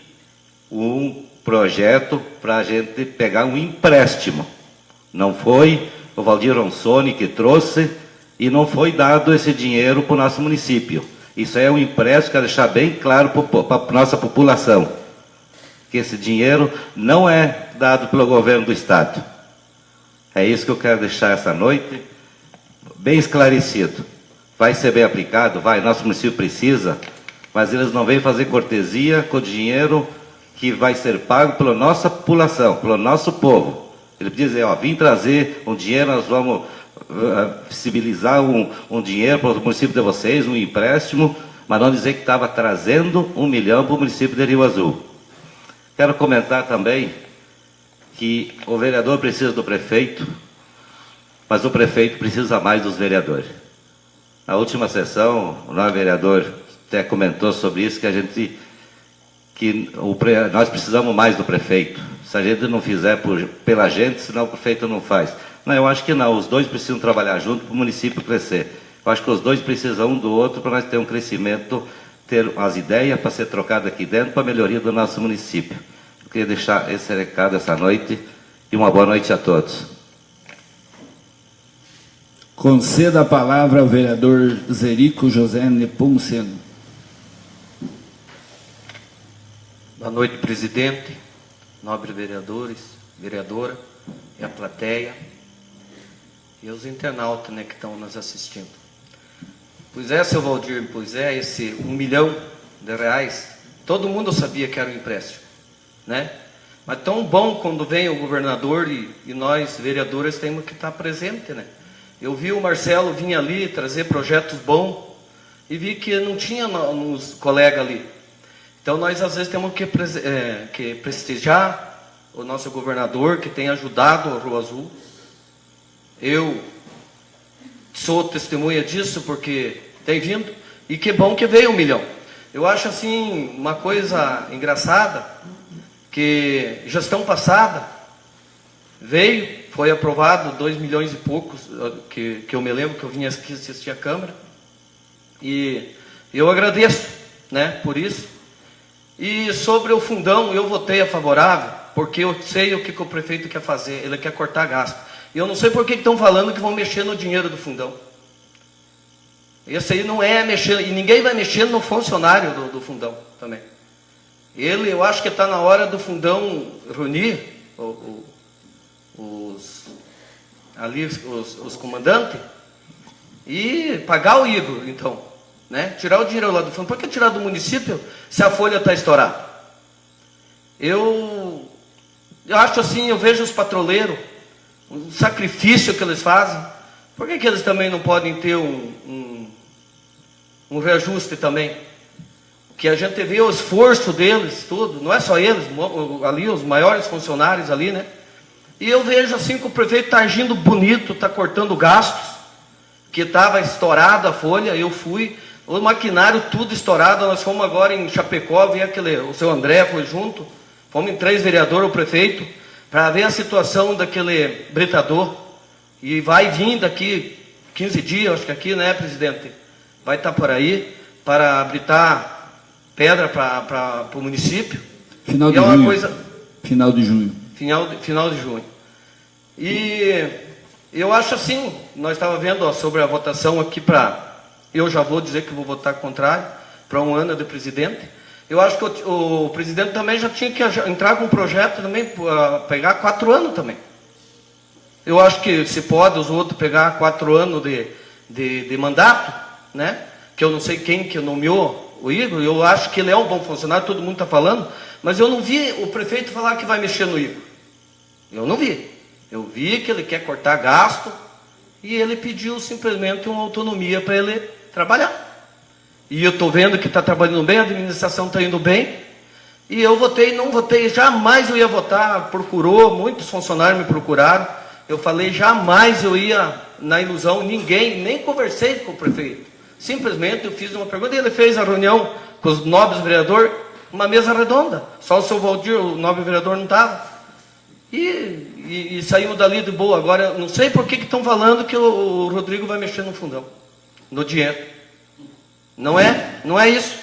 um projeto para a gente pegar um empréstimo. Não foi o Valdir Ronsoni que trouxe e não foi dado esse dinheiro para o nosso município. Isso é um empréstimo, quero deixar bem claro para a nossa população, que esse dinheiro não é dado pelo governo do estado. É isso que eu quero deixar essa noite, bem esclarecido. Vai ser bem aplicado? Vai, nosso município precisa, mas eles não vêm fazer cortesia com o dinheiro que vai ser pago pela nossa população, pelo nosso povo. Ele podia dizer, ó, vim trazer um dinheiro, nós vamos visibilizar um dinheiro para o município de vocês, um empréstimo, mas não dizer que estava trazendo 1 milhão para o município de Rio Azul. Quero comentar também que o vereador precisa do prefeito, mas o prefeito precisa mais dos vereadores. Na última sessão, o nosso vereador até comentou sobre isso, nós precisamos mais do prefeito. Se a gente não fizer pela gente, senão o prefeito não faz. Não, eu acho que não, os dois precisam trabalhar junto para o município crescer. Eu acho que os dois precisam um do outro para nós ter um crescimento, ter as ideias para ser trocado aqui dentro, para a melhoria do nosso município. Eu queria deixar esse recado essa noite e uma boa noite a todos. Conceda a palavra ao vereador Zerico José Nepomuceno. Boa noite, presidente, nobres vereadores, vereadora e a plateia e os internautas, né, que estão nos assistindo. Pois é, seu Valdir, pois é, esse 1 milhão de reais, todo mundo sabia que era um empréstimo, né? Mas tão bom quando vem o governador e nós, vereadores, temos que estar presentes, né? Eu vi o Marcelo vir ali trazer projetos bons e vi que não tinha uns colegas ali. Então, nós, às vezes, temos que prestigiar o nosso governador, que tem ajudado a Rio Azul. Eu sou testemunha disso, porque tem vindo, e que bom que veio 1 milhão. Eu acho, assim, uma coisa engraçada, que gestão passada veio, foi aprovado 2 milhões e poucos, que eu me lembro que eu vinha aqui assistir a Câmara, e eu agradeço, né, por isso. E sobre o fundão, eu votei a favorável, porque eu sei o que o prefeito quer fazer, ele quer cortar gasto. E eu não sei por que estão falando que vão mexer no dinheiro do fundão. Esse aí não é mexer, e ninguém vai mexer no funcionário do fundão também. Eu acho que está na hora do fundão reunir os comandantes e pagar o Igor, então. Né? Tirar o dinheiro lá do fundo. Por que tirar do município se a folha está estourada? Eu acho assim, eu vejo os patroleiros, o sacrifício que eles fazem. Por que eles também não podem ter um reajuste também? Que a gente vê o esforço deles, tudo, não é só eles, ali os maiores funcionários ali, né? E eu vejo assim que o prefeito está agindo bonito, está cortando gastos, que estava estourada a folha, eu fui... O maquinário tudo estourado, nós fomos agora em Chapecó, o seu André foi junto, fomos em 3 vereadores, o prefeito, para ver a situação daquele britador, e vai vir daqui 15 dias, acho que aqui, né, presidente? Vai estar por aí, para britar pedra para o município. Final de junho. Final de junho. Final de junho. E eu acho assim, nós estávamos vendo sobre a votação aqui eu já vou dizer que vou votar contrário para 1 ano de presidente. Eu acho que o presidente também já tinha que entrar com um projeto também para pegar 4 anos também. Eu acho que se pode os outros pegar 4 anos de mandato, né? Que eu não sei quem que nomeou o Igor, eu acho que ele é um bom funcionário, todo mundo está falando, mas eu não vi o prefeito falar que vai mexer no Igor. Eu não vi. Eu vi que ele quer cortar gasto e ele pediu simplesmente uma autonomia para ele trabalhar. E eu estou vendo que está trabalhando bem, a administração está indo bem. E eu votei, não votei, jamais eu ia votar, muitos funcionários me procuraram. Eu falei, jamais eu ia na ilusão, nem conversei com o prefeito. Simplesmente eu fiz uma pergunta e ele fez a reunião com os nobres vereadores, uma mesa redonda. Só o seu Valdir, o nobre vereador, não estava. E saímos dali de boa. Agora, não sei por que estão falando que o Rodrigo vai mexer no fundão, no dinheiro. Não é isso.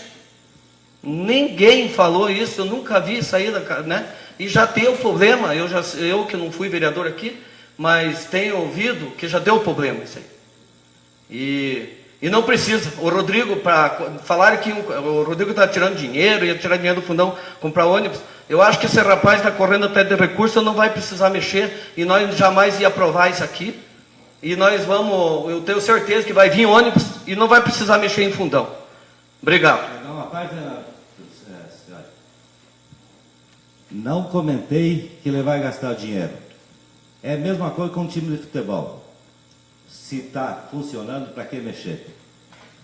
Ninguém falou isso, eu nunca vi sair né? E já deu problema, eu que não fui vereador aqui, mas tenho ouvido que já deu problema isso aí. E não precisa. O Rodrigo, para falar que o Rodrigo está tirando dinheiro, ia tirar dinheiro do fundão, comprar ônibus. Eu acho que esse rapaz está correndo até de recurso, não vai precisar mexer, e nós jamais ia aprovar isso aqui. E nós vamos, eu tenho certeza que vai vir ônibus e não vai precisar mexer em fundão. Obrigado. Não comentei que ele vai gastar dinheiro. É a mesma coisa com um time de futebol. Se está funcionando, para que mexer?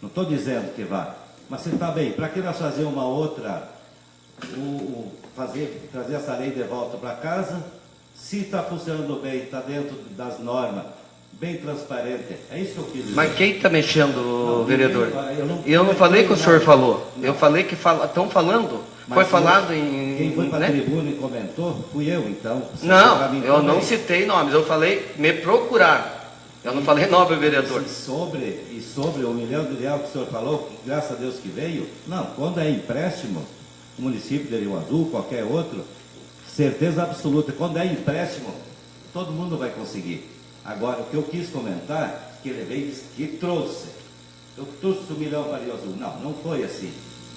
Não estou dizendo que vá, mas se está bem, para que nós fazer uma outra, trazer essa lei de volta para casa? Se está funcionando bem, está dentro das normas, bem transparente, é isso que eu quis dizer. Mas quem está mexendo, vereador? Eu não falei que o senhor nada. falou. Eu falei que estão falando. Mas foi falado em... Quem foi para a né? tribuna e comentou, fui eu, então. Não, eu não citei nomes, eu falei me procurar. Eu não falei nome, vereador. E sobre o R$1 milhão que o senhor falou, que graças a Deus que veio, não, quando é empréstimo, o município de Rio Azul, qualquer outro, certeza absoluta, quando é empréstimo, todo mundo vai conseguir. Agora, o que eu quis comentar, que ele veio que trouxe. Eu trouxe o R$1 milhão para Rio Azul. Não foi assim,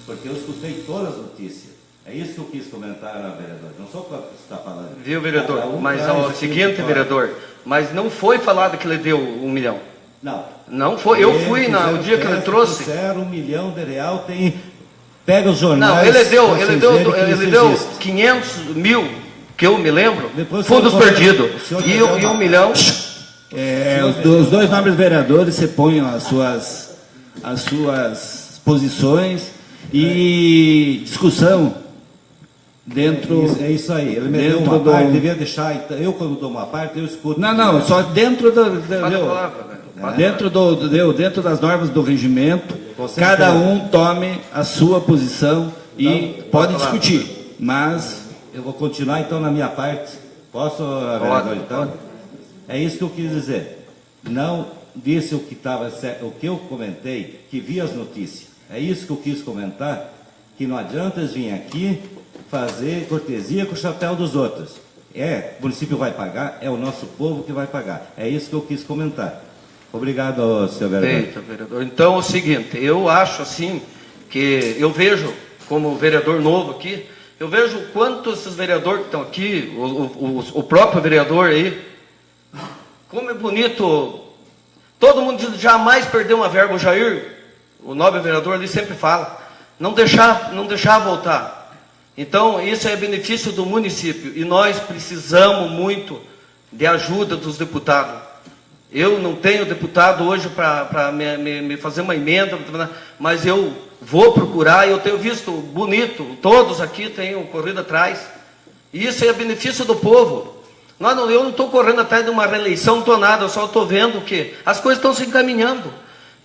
porque eu escutei todas as notícias. É isso que eu quis comentar, vereador. Não sou o que você está falando. Viu, vereador? Mas é o seguinte, vereador, mas não foi falado que ele deu R$1 milhão. Não foi. Eu fui no dia que ele trouxe. R$1 milhão tem. Pega os jornais. Não, ele deu 500 mil, que eu me lembro, Depois fundos perdidos. E R$1 milhão. Os dois nobres vereadores se põem as suas posições e discussão dentro. É isso aí. Ele me deu uma parte, devia deixar. Eu, quando dou uma parte, eu escuto. Não, só dentro dentro das normas do regimento, cada um tome a sua posição e pode discutir. Mas eu vou continuar então na minha parte. Posso, vereador, então? É isso que eu quis dizer. Não disse o que estava certo, o que eu comentei, que vi as notícias. É isso que eu quis comentar, que não adianta vir aqui fazer cortesia com o chapéu dos outros. O município vai pagar, é o nosso povo que vai pagar. É isso que eu quis comentar. Obrigado, senhor vereador. Feito, vereador. Então é o seguinte, eu acho assim, que eu vejo, como vereador novo aqui, eu vejo quantos esses vereadores que estão aqui, o próprio vereador aí, como é bonito, todo mundo diz, jamais perdeu uma verba, o Jair, o nobre vereador ali sempre fala, não deixar voltar. Então, isso é benefício do município, e nós precisamos muito de ajuda dos deputados. Eu não tenho deputado hoje para me fazer uma emenda, mas eu vou procurar, e eu tenho visto bonito, todos aqui têm corrido atrás, e isso é benefício do povo. Eu não estou correndo atrás de uma reeleição, não estou nada, eu só estou vendo que as coisas estão se encaminhando.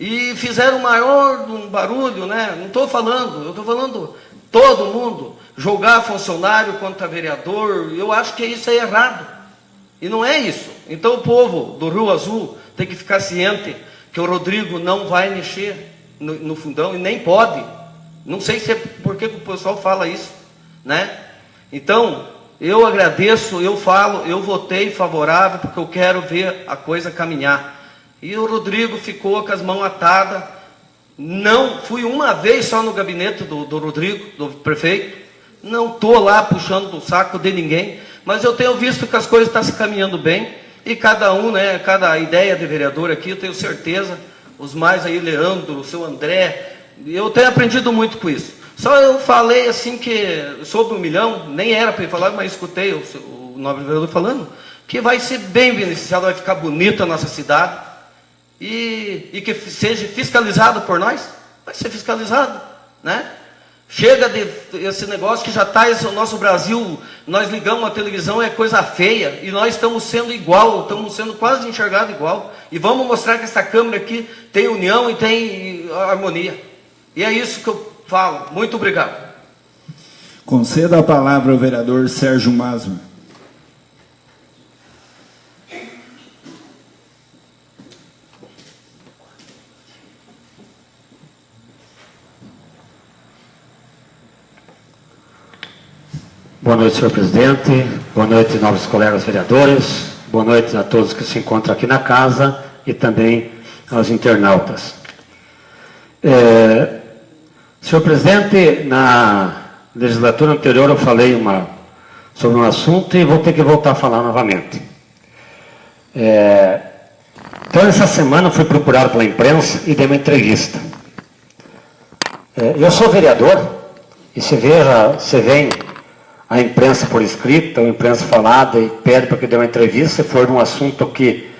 E fizeram um barulho, né? Não estou falando, eu estou falando todo mundo. Jogar funcionário contra vereador, eu acho que isso é errado. E não é isso. Então o povo do Rio Azul tem que ficar ciente que o Rodrigo não vai mexer no fundão, e nem pode. Não sei se é porque o pessoal fala isso, né? Então, eu agradeço, eu falo, eu votei favorável porque eu quero ver a coisa caminhar. E o Rodrigo ficou com as mãos atadas. Não, fui uma vez só no gabinete do Rodrigo, do prefeito. Não estou lá puxando o saco de ninguém, mas eu tenho visto que as coisas estão se caminhando bem. E cada um, né, cada ideia de vereador aqui, eu tenho certeza, os mais aí, Leandro, o seu André, eu tenho aprendido muito com isso. Só eu falei assim que, sobre R$1 milhão, nem era para ir falar, mas escutei o nobre vereador falando, que vai ser bem beneficiado, vai ficar bonita a nossa cidade, e que seja fiscalizado por nós, vai ser fiscalizado, né? Chega desse negócio que já está o nosso Brasil, nós ligamos a televisão, é coisa feia, e nós estamos sendo igual, estamos sendo quase enxergados igual, e vamos mostrar que essa Câmara aqui tem união e tem harmonia. E é isso que eu falo. Muito obrigado. Conceda a palavra ao vereador Sérgio Masmer. Boa noite, senhor presidente. Boa noite, nobres colegas vereadores. Boa noite a todos que se encontram aqui na casa e também aos internautas. Senhor presidente, na legislatura anterior eu falei sobre um assunto e vou ter que voltar a falar novamente. Então, essa semana eu fui procurado pela imprensa e dei uma entrevista. Eu sou vereador e você vem a imprensa por escrita, ou imprensa falada, e pede para que dê uma entrevista, se for um assunto que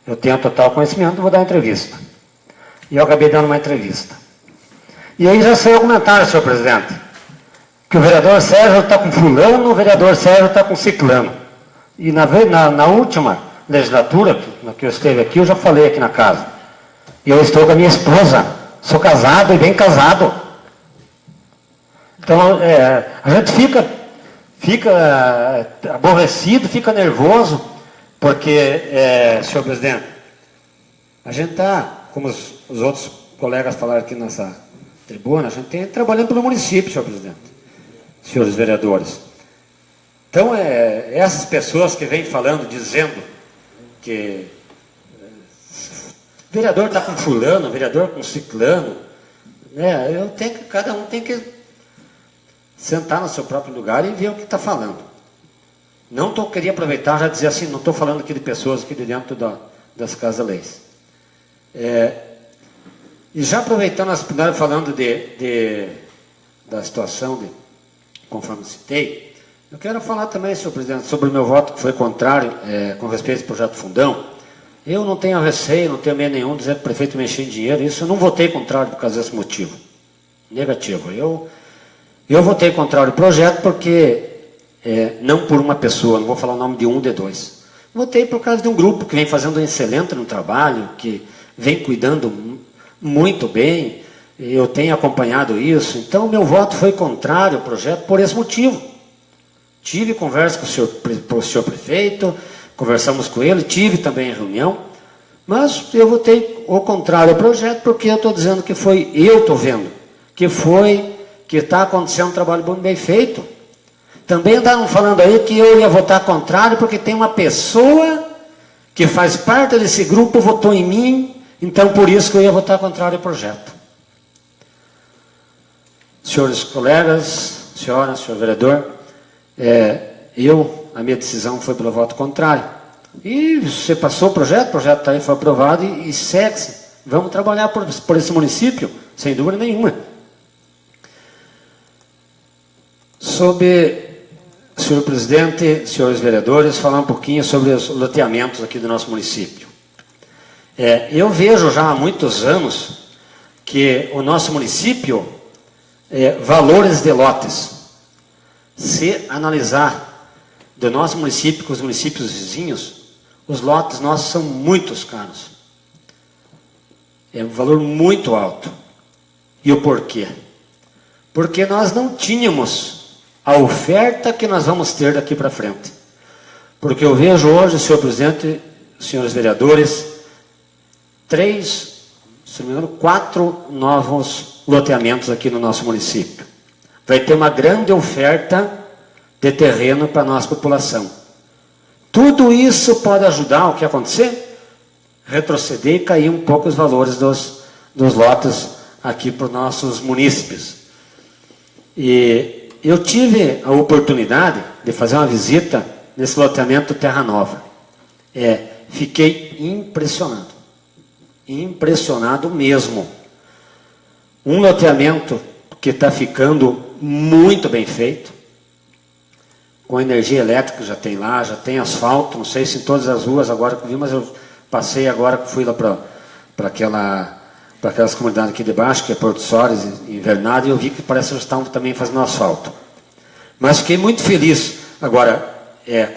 eu tenho total conhecimento, eu vou dar uma entrevista. E eu acabei dando uma entrevista. E aí já saiu o comentário, senhor presidente, que o vereador Sérgio está com fulano, o vereador Sérgio está com ciclano. E na última legislatura, que eu esteve aqui, eu já falei aqui na casa. E eu estou com a minha esposa, sou casado e bem casado. Então, a gente fica aborrecido, fica nervoso, porque, senhor presidente, a gente está, como os outros colegas falaram aqui nessa tribuna, a gente tem trabalhando pelo município, senhor presidente, senhores vereadores. Então, essas pessoas que vêm falando, dizendo que o vereador está com fulano, o vereador com ciclano, né, cada um tem que sentar no seu próprio lugar e ver o que está falando. Queria aproveitar já dizer assim, não estou falando aqui de pessoas aqui de dentro das casas-leis. E já aproveitando, falando da situação, conforme citei, eu quero falar também, senhor presidente, sobre o meu voto que foi contrário com respeito ao projeto Fundão. Eu não tenho receio, não tenho medo nenhum de dizer que o prefeito mexer em dinheiro. Isso eu não votei contrário por causa desse motivo. Negativo. Eu votei contrário ao projeto porque, não por uma pessoa, não vou falar o nome de um, de dois. Votei por causa de um grupo que vem fazendo um excelente no trabalho, que vem cuidando muito bem. Eu tenho acompanhado isso. Então, meu voto foi contrário ao projeto por esse motivo. Tive conversa com o senhor prefeito, conversamos com ele, tive também reunião, mas eu votei o contrário ao projeto porque eu estou dizendo que eu estou vendo, que está acontecendo um trabalho bem feito. Também estavam falando aí que eu ia votar contrário porque tem uma pessoa que faz parte desse grupo, votou em mim, então por isso que eu ia votar contrário ao projeto. Senhores colegas, senhora, senhor vereador, a minha decisão foi pelo voto contrário. E você passou o projeto está aí, foi aprovado e segue-se. Vamos trabalhar por esse município, sem dúvida nenhuma. Senhor presidente, senhores vereadores, falar um pouquinho sobre os loteamentos aqui do nosso município. Eu vejo já há muitos anos que o nosso município, valores de lotes, se analisar do nosso município com os municípios vizinhos, os lotes nossos são muito caros. É um valor muito alto. E o porquê? Porque nós não tínhamos a oferta que nós vamos ter daqui para frente. Porque eu vejo hoje, senhor presidente, senhores vereadores, 4 novos loteamentos aqui no nosso município. Vai ter uma grande oferta de terreno para a nossa população. Tudo isso pode ajudar o que acontecer? Retroceder e cair um pouco os valores dos lotes aqui para os nossos munícipes. E eu tive a oportunidade de fazer uma visita nesse loteamento Terra Nova. Fiquei impressionado. Impressionado mesmo. Um loteamento que está ficando muito bem feito, com energia elétrica já tem lá, já tem asfalto, não sei se em todas as ruas agora que eu vi, mas eu passei agora que fui lá para aquelas comunidades aqui de baixo, que é Porto Soares e Invernada, e eu vi que parece que eles estão também fazendo asfalto. Mas fiquei muito feliz. Agora,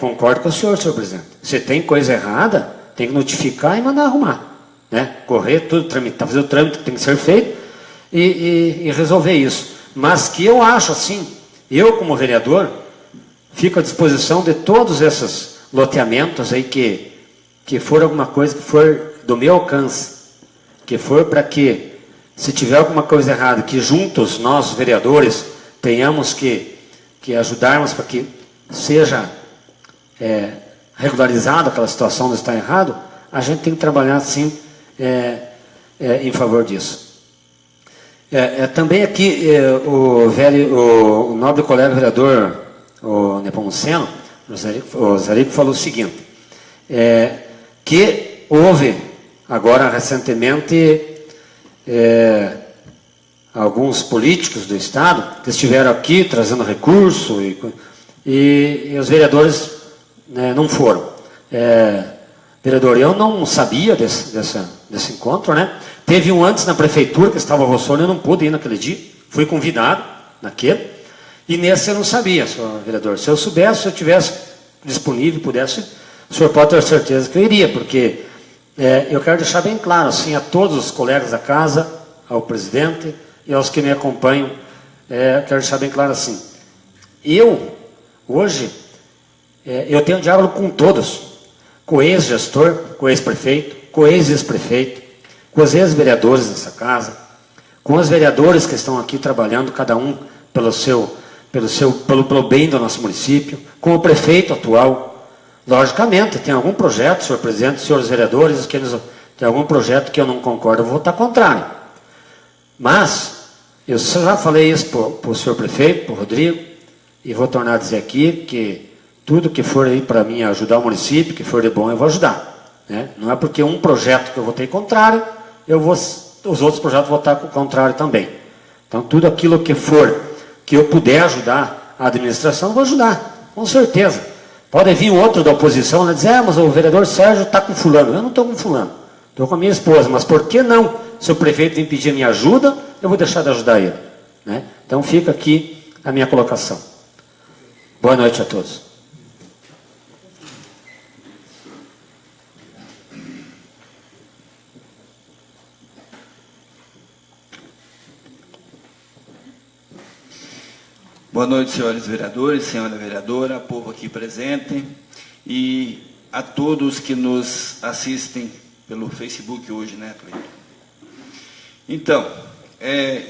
concordo com o senhor presidente. Se tem coisa errada, tem que notificar e mandar arrumar. Né? Correr tudo, tramitar, fazer o trâmite que tem que ser feito e resolver isso. Mas que eu acho assim, eu como vereador, fico à disposição de todos esses loteamentos aí que for alguma coisa que for do meu alcance, que for para que, se tiver alguma coisa errada, que juntos nós, vereadores, tenhamos que ajudarmos para que seja regularizada aquela situação onde está errado, a gente tem que trabalhar sim em favor disso. Também aqui o nobre colega vereador, o Nepomuceno, o Zarico falou o seguinte, que houve agora recentemente alguns políticos do Estado que estiveram aqui trazendo recurso e os vereadores, né, não foram. Vereador, eu não sabia desse encontro, né? Teve um antes na prefeitura, que estava Rossoni, eu não pude ir naquele dia, fui convidado naquele, e nesse eu não sabia, senhor vereador. Se eu soubesse, se eu tivesse disponível, pudesse, o senhor pode ter certeza que eu iria, porque eu quero deixar bem claro, assim, a todos os colegas da casa, ao presidente e aos que me acompanham, quero deixar bem claro assim, eu, hoje, eu tenho diálogo com todos, com o ex-gestor, com o ex-prefeito, com o ex-ex-prefeito, com os ex-vereadores dessa casa, com os vereadores que estão aqui trabalhando, cada um pelo bem do nosso município, com o prefeito atual. Logicamente, tem algum projeto, senhor presidente, senhores vereadores, tem algum projeto que eu não concordo, eu vou votar contrário. Mas, eu já falei isso para o senhor prefeito, para o Rodrigo, e vou tornar a dizer aqui que tudo que for aí para mim ajudar o município, que for de bom, eu vou ajudar. Né? Não é porque um projeto que eu votei contrário, os outros projetos vou votar contrário também. Então, tudo aquilo que for, que eu puder ajudar a administração, eu vou ajudar, com certeza. Pode vir outro da oposição e dizer, mas o vereador Sérgio está com fulano. Eu não estou com fulano, estou com a minha esposa. Mas por que não? Se o prefeito vem pedir minha ajuda, eu vou deixar de ajudar ele. Né? Então fica aqui a minha colocação. Boa noite a todos. Boa noite, senhores vereadores, senhora vereadora, povo aqui presente e a todos que nos assistem pelo Facebook hoje, né, Cleiton? Então,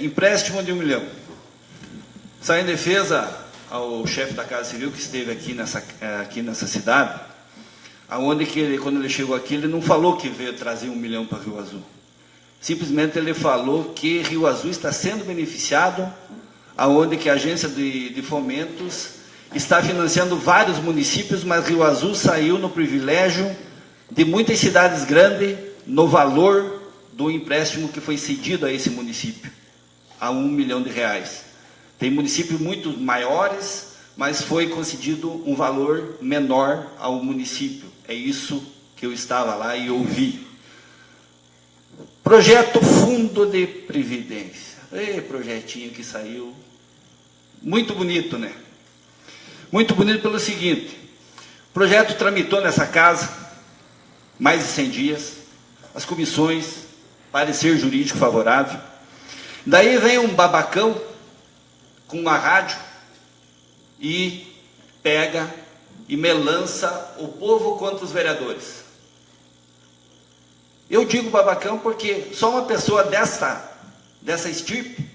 empréstimo de 1 milhão. Sai em defesa ao chefe da Casa Civil que esteve aqui nessa cidade, aonde que ele, quando ele chegou aqui, ele não falou que veio trazer 1 milhão para Rio Azul. Simplesmente ele falou que Rio Azul está sendo beneficiado, aonde que a agência de fomentos está financiando vários municípios, mas Rio Azul saiu no privilégio de muitas cidades grandes no valor do empréstimo que foi cedido a esse município, a 1 milhão de reais. Tem municípios muito maiores, mas foi concedido um valor menor ao município. É isso que eu estava lá e ouvi. Projeto Fundo de Previdência. Projetinho que saiu, muito bonito, né? Muito bonito pelo seguinte, o projeto tramitou nessa casa, mais de 100 dias, as comissões, parecer jurídico favorável, daí vem um babacão, com uma rádio, e pega e melança o povo contra os vereadores. Eu digo babacão porque só uma pessoa dessa estirpe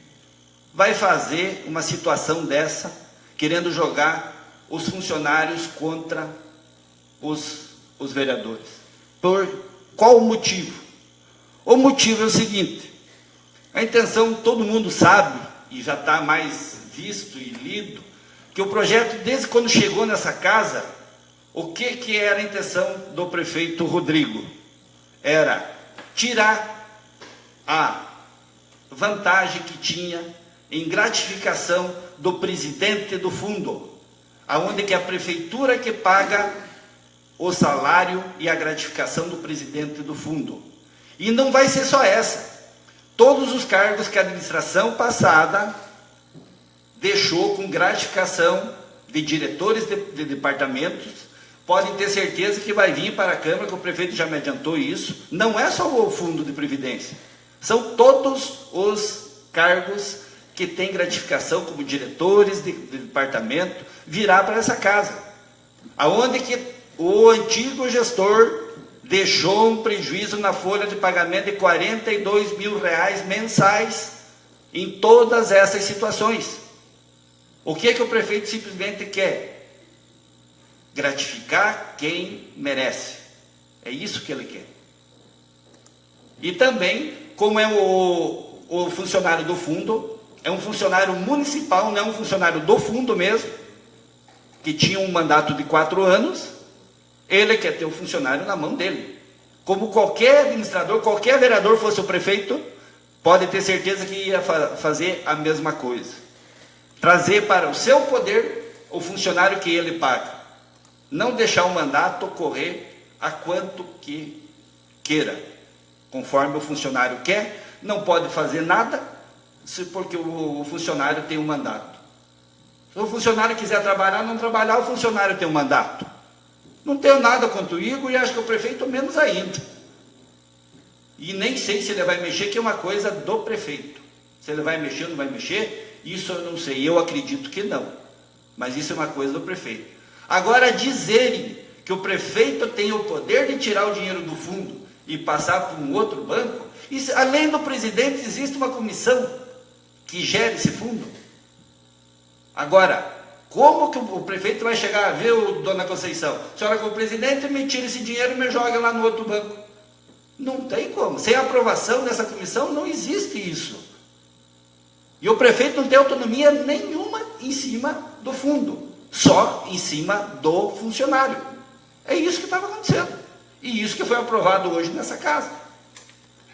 vai fazer uma situação dessa, querendo jogar os funcionários contra os vereadores. Por qual o motivo? O motivo é o seguinte, a intenção, todo mundo sabe, e já está mais visto e lido, que o projeto, desde quando chegou nessa casa, o que era a intenção do prefeito Rodrigo? Era tirar a vantagem que tinha em gratificação do presidente do fundo, aonde que a prefeitura que paga o salário e a gratificação do presidente do fundo. E não vai ser só essa. Todos os cargos que a administração passada deixou com gratificação de diretores de departamentos, podem ter certeza que vai vir para a Câmara, que o prefeito já me adiantou isso, não é só o fundo de previdência, são todos os cargos que têm gratificação como diretores de departamento, virá para essa casa, aonde que o antigo gestor deixou um prejuízo na folha de pagamento de R$42 mil mensais em todas essas situações. O que o prefeito simplesmente quer? Gratificar quem merece. É isso que ele quer. E também, como é o funcionário do fundo, é um funcionário municipal, não é um funcionário do fundo mesmo, que tinha um mandato de 4 anos, ele quer ter o funcionário na mão dele. Como qualquer administrador, qualquer vereador fosse o prefeito, pode ter certeza que ia fazer a mesma coisa. Trazer para o seu poder o funcionário que ele paga. Não deixar o mandato correr a quanto que queira, conforme o funcionário quer, não pode fazer nada, porque o funcionário tem um mandato. Se o funcionário quiser trabalhar, não trabalhar, o funcionário tem um mandato. Não tenho nada contra o Igor e acho que o prefeito menos ainda. E nem sei se ele vai mexer, que é uma coisa do prefeito. Se ele vai mexer ou não vai mexer, isso eu não sei. Eu acredito que não. Mas isso é uma coisa do prefeito. Agora, dizerem que o prefeito tem o poder de tirar o dinheiro do fundo e passar para um outro banco, isso, além do presidente, existe uma comissão que gera esse fundo. Agora, como que o prefeito vai chegar a ver, dona Conceição? A senhora, como presidente, me tira esse dinheiro e me joga lá no outro banco. Não tem como. Sem a aprovação dessa comissão, não existe isso. E o prefeito não tem autonomia nenhuma em cima do fundo, só em cima do funcionário. É isso que estava acontecendo. E isso que foi aprovado hoje nessa casa.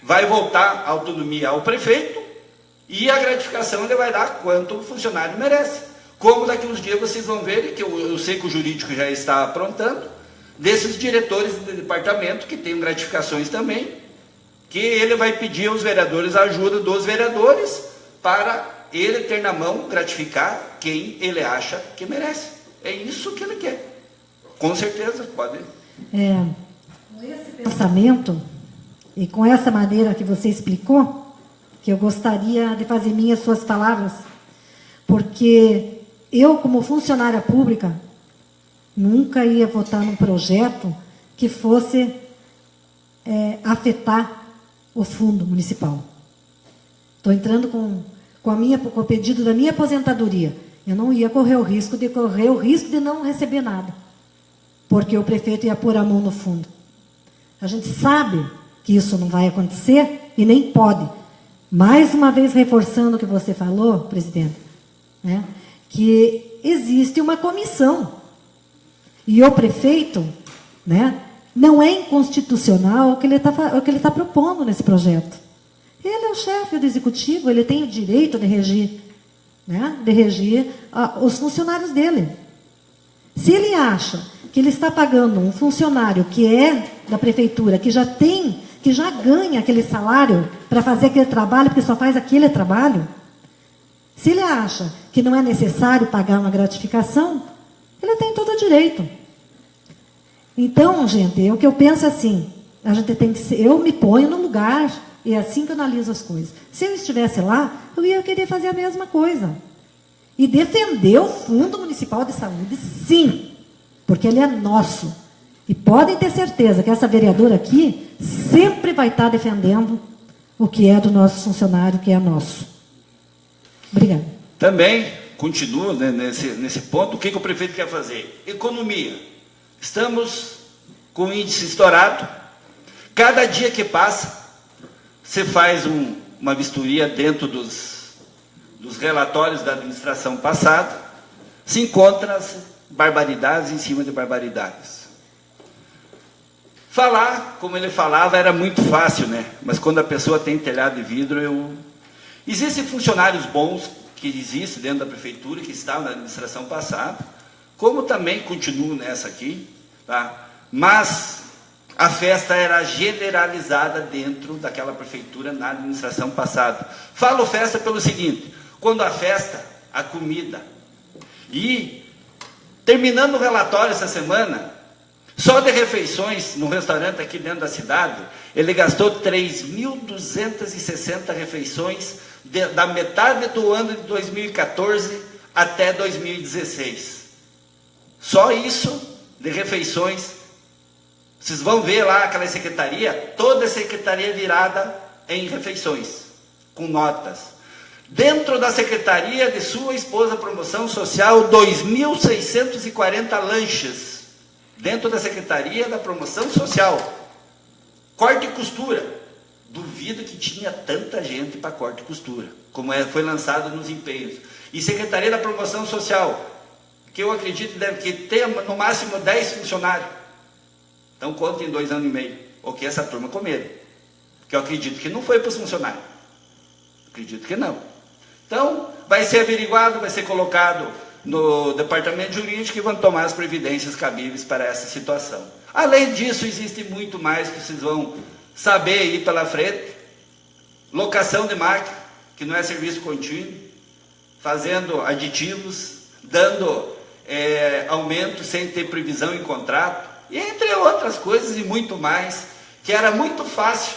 Vai voltar a autonomia ao prefeito e a gratificação ele vai dar quanto o funcionário merece. Como daqui uns dias vocês vão ver, que eu sei que o jurídico já está aprontando, desses diretores de departamento que têm gratificações também, que ele vai pedir aos vereadores a ajuda dos vereadores para ele ter na mão gratificar quem ele acha que merece. É isso que ele quer. Com certeza, pode. Com esse pensamento e com essa maneira que você explicou, que eu gostaria de fazer minhas suas palavras, porque eu, como funcionária pública, nunca ia votar num projeto que fosse afetar o fundo municipal. Estou entrando com o pedido da minha aposentadoria. Eu não ia correr o risco de não receber nada, porque o prefeito ia pôr a mão no fundo. A gente sabe que isso não vai acontecer e nem pode. Mais uma vez reforçando o que você falou, presidente, né, que existe uma comissão. E o prefeito, né, não é inconstitucional o que ele está propondo nesse projeto. Ele é o chefe do executivo, ele tem o direito de regir, né, os funcionários dele. Se ele acha que ele está pagando um funcionário que é da prefeitura, que já ganha aquele salário para fazer aquele trabalho, porque só faz aquele trabalho, se ele acha que não é necessário pagar uma gratificação, ele tem todo o direito. Então, gente, o que eu penso assim, a gente tem que ser, eu me ponho no lugar, e é assim que eu analiso as coisas. Se eu estivesse lá, eu ia querer fazer a mesma coisa. E defender o Fundo Municipal de Saúde, sim, porque ele é nosso. E podem ter certeza que essa vereadora aqui sempre vai estar defendendo o que é do nosso funcionário, que é nosso. Obrigada. Também, continuo, né, nesse ponto, o que o prefeito quer fazer? Economia. Estamos com o índice estourado. Cada dia que passa, você faz uma vistoria dentro dos relatórios da administração passada, se encontra barbaridades em cima de barbaridades. Falar, como ele falava, era muito fácil, né? Mas quando a pessoa tem telhado de vidro, Existem funcionários bons que existem dentro da prefeitura, que estavam na administração passada, como também continuam nessa aqui, tá? Mas a festa era generalizada dentro daquela prefeitura na administração passada. Falo festa pelo seguinte: quando a festa, a comida. E, terminando o relatório essa semana, só de refeições no restaurante aqui dentro da cidade, ele gastou 3.260 refeições da metade do ano de 2014 até 2016. Só isso de refeições. Vocês vão ver lá aquela secretaria, toda a secretaria virada em refeições, com notas. Dentro da secretaria de sua esposa Promoção Social, 2.640 lanches. Dentro da secretaria da Promoção Social. Corte e costura. Duvido que tinha tanta gente para corte e costura, como foi lançado nos empenhos. E secretaria da Promoção Social, que eu acredito deve ter no máximo 10 funcionários. Então, conta em 2 anos e meio, o que essa turma comeram. Que eu acredito que não foi para os funcionários. Acredito que não. Então, vai ser averiguado, vai ser colocado no departamento jurídico e vão tomar as providências cabíveis para essa situação. Além disso, existe muito mais que vocês vão saber aí pela frente. Locação de máquina, que não é serviço contínuo, fazendo aditivos, dando aumento sem ter previsão em contrato, e entre outras coisas e muito mais, que era muito fácil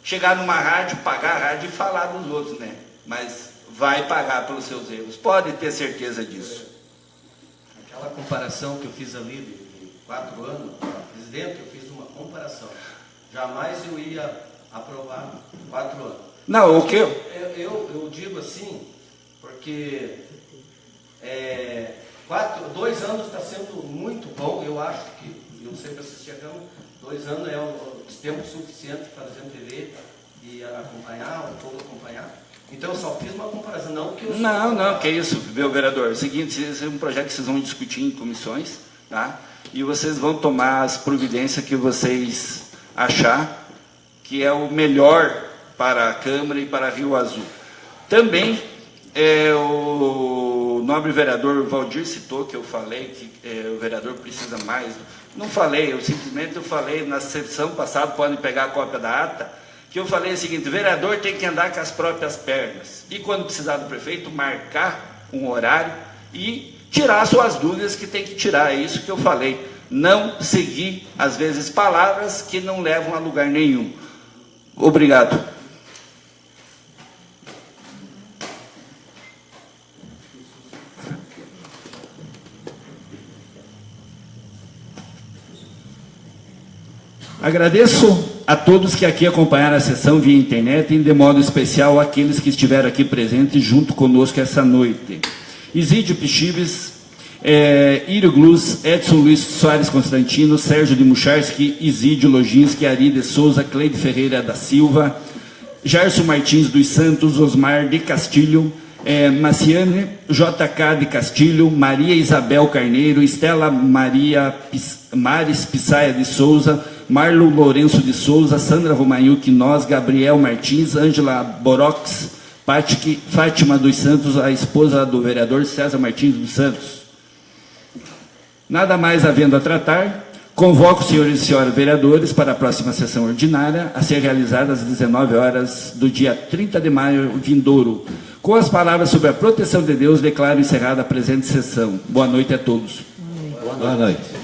chegar numa rádio, pagar a rádio e falar dos outros, né? Mas vai pagar pelos seus erros, pode ter certeza disso. Aquela comparação que eu fiz ali de 4 anos, presidente, eu fiz uma comparação. Jamais eu ia aprovar 4 anos. Não, o que eu digo assim, porque 2 anos está sendo muito bom. Eu acho que, eu sempre assisti a Câmara, 2 anos é o tempo suficiente para a gente ver e acompanhar, o povo acompanhar. Então eu só fiz uma comparação, não que eu... Não, que isso, meu vereador. É o seguinte, esse é um projeto que vocês vão discutir em comissões, tá? E vocês vão tomar as providências que vocês achar que é o melhor para a Câmara e para Rio Azul. Também, o nobre vereador Valdir citou que eu falei que o vereador precisa mais. Não falei, eu simplesmente falei na sessão passada, podem pegar a cópia da ata, que eu falei o seguinte: o vereador tem que andar com as próprias pernas. E quando precisar do prefeito, marcar um horário e tirar suas dúvidas que tem que tirar. É isso que eu falei. Não seguir, às vezes, palavras que não levam a lugar nenhum. Obrigado. Agradeço a todos que aqui acompanharam a sessão via internet e, de modo especial, aqueles que estiveram aqui presentes junto conosco essa noite. Isídio Pichibes, Írio Gluz, Edson Luiz Soares Constantino, Sérgio de Mucharski, Isídio Loginski, Ari de Souza, Cleide Ferreira da Silva, Jarson Martins dos Santos, Osmar de Castilho, Maciane JK de Castilho, Maria Isabel Carneiro, Estela Mares Pissaia de Souza, Marlon Lourenço de Souza, Sandra Romanhuc Nós, Gabriel Martins, Ângela Borox, Fátima dos Santos, a esposa do vereador César Martins dos Santos. Nada mais havendo a tratar, convoco os senhores e senhoras vereadores para a próxima sessão ordinária, a ser realizada às 19 horas do dia 30 de maio vindouro. Com as palavras sobre a proteção de Deus, declaro encerrada a presente sessão. Boa noite a todos. Boa noite.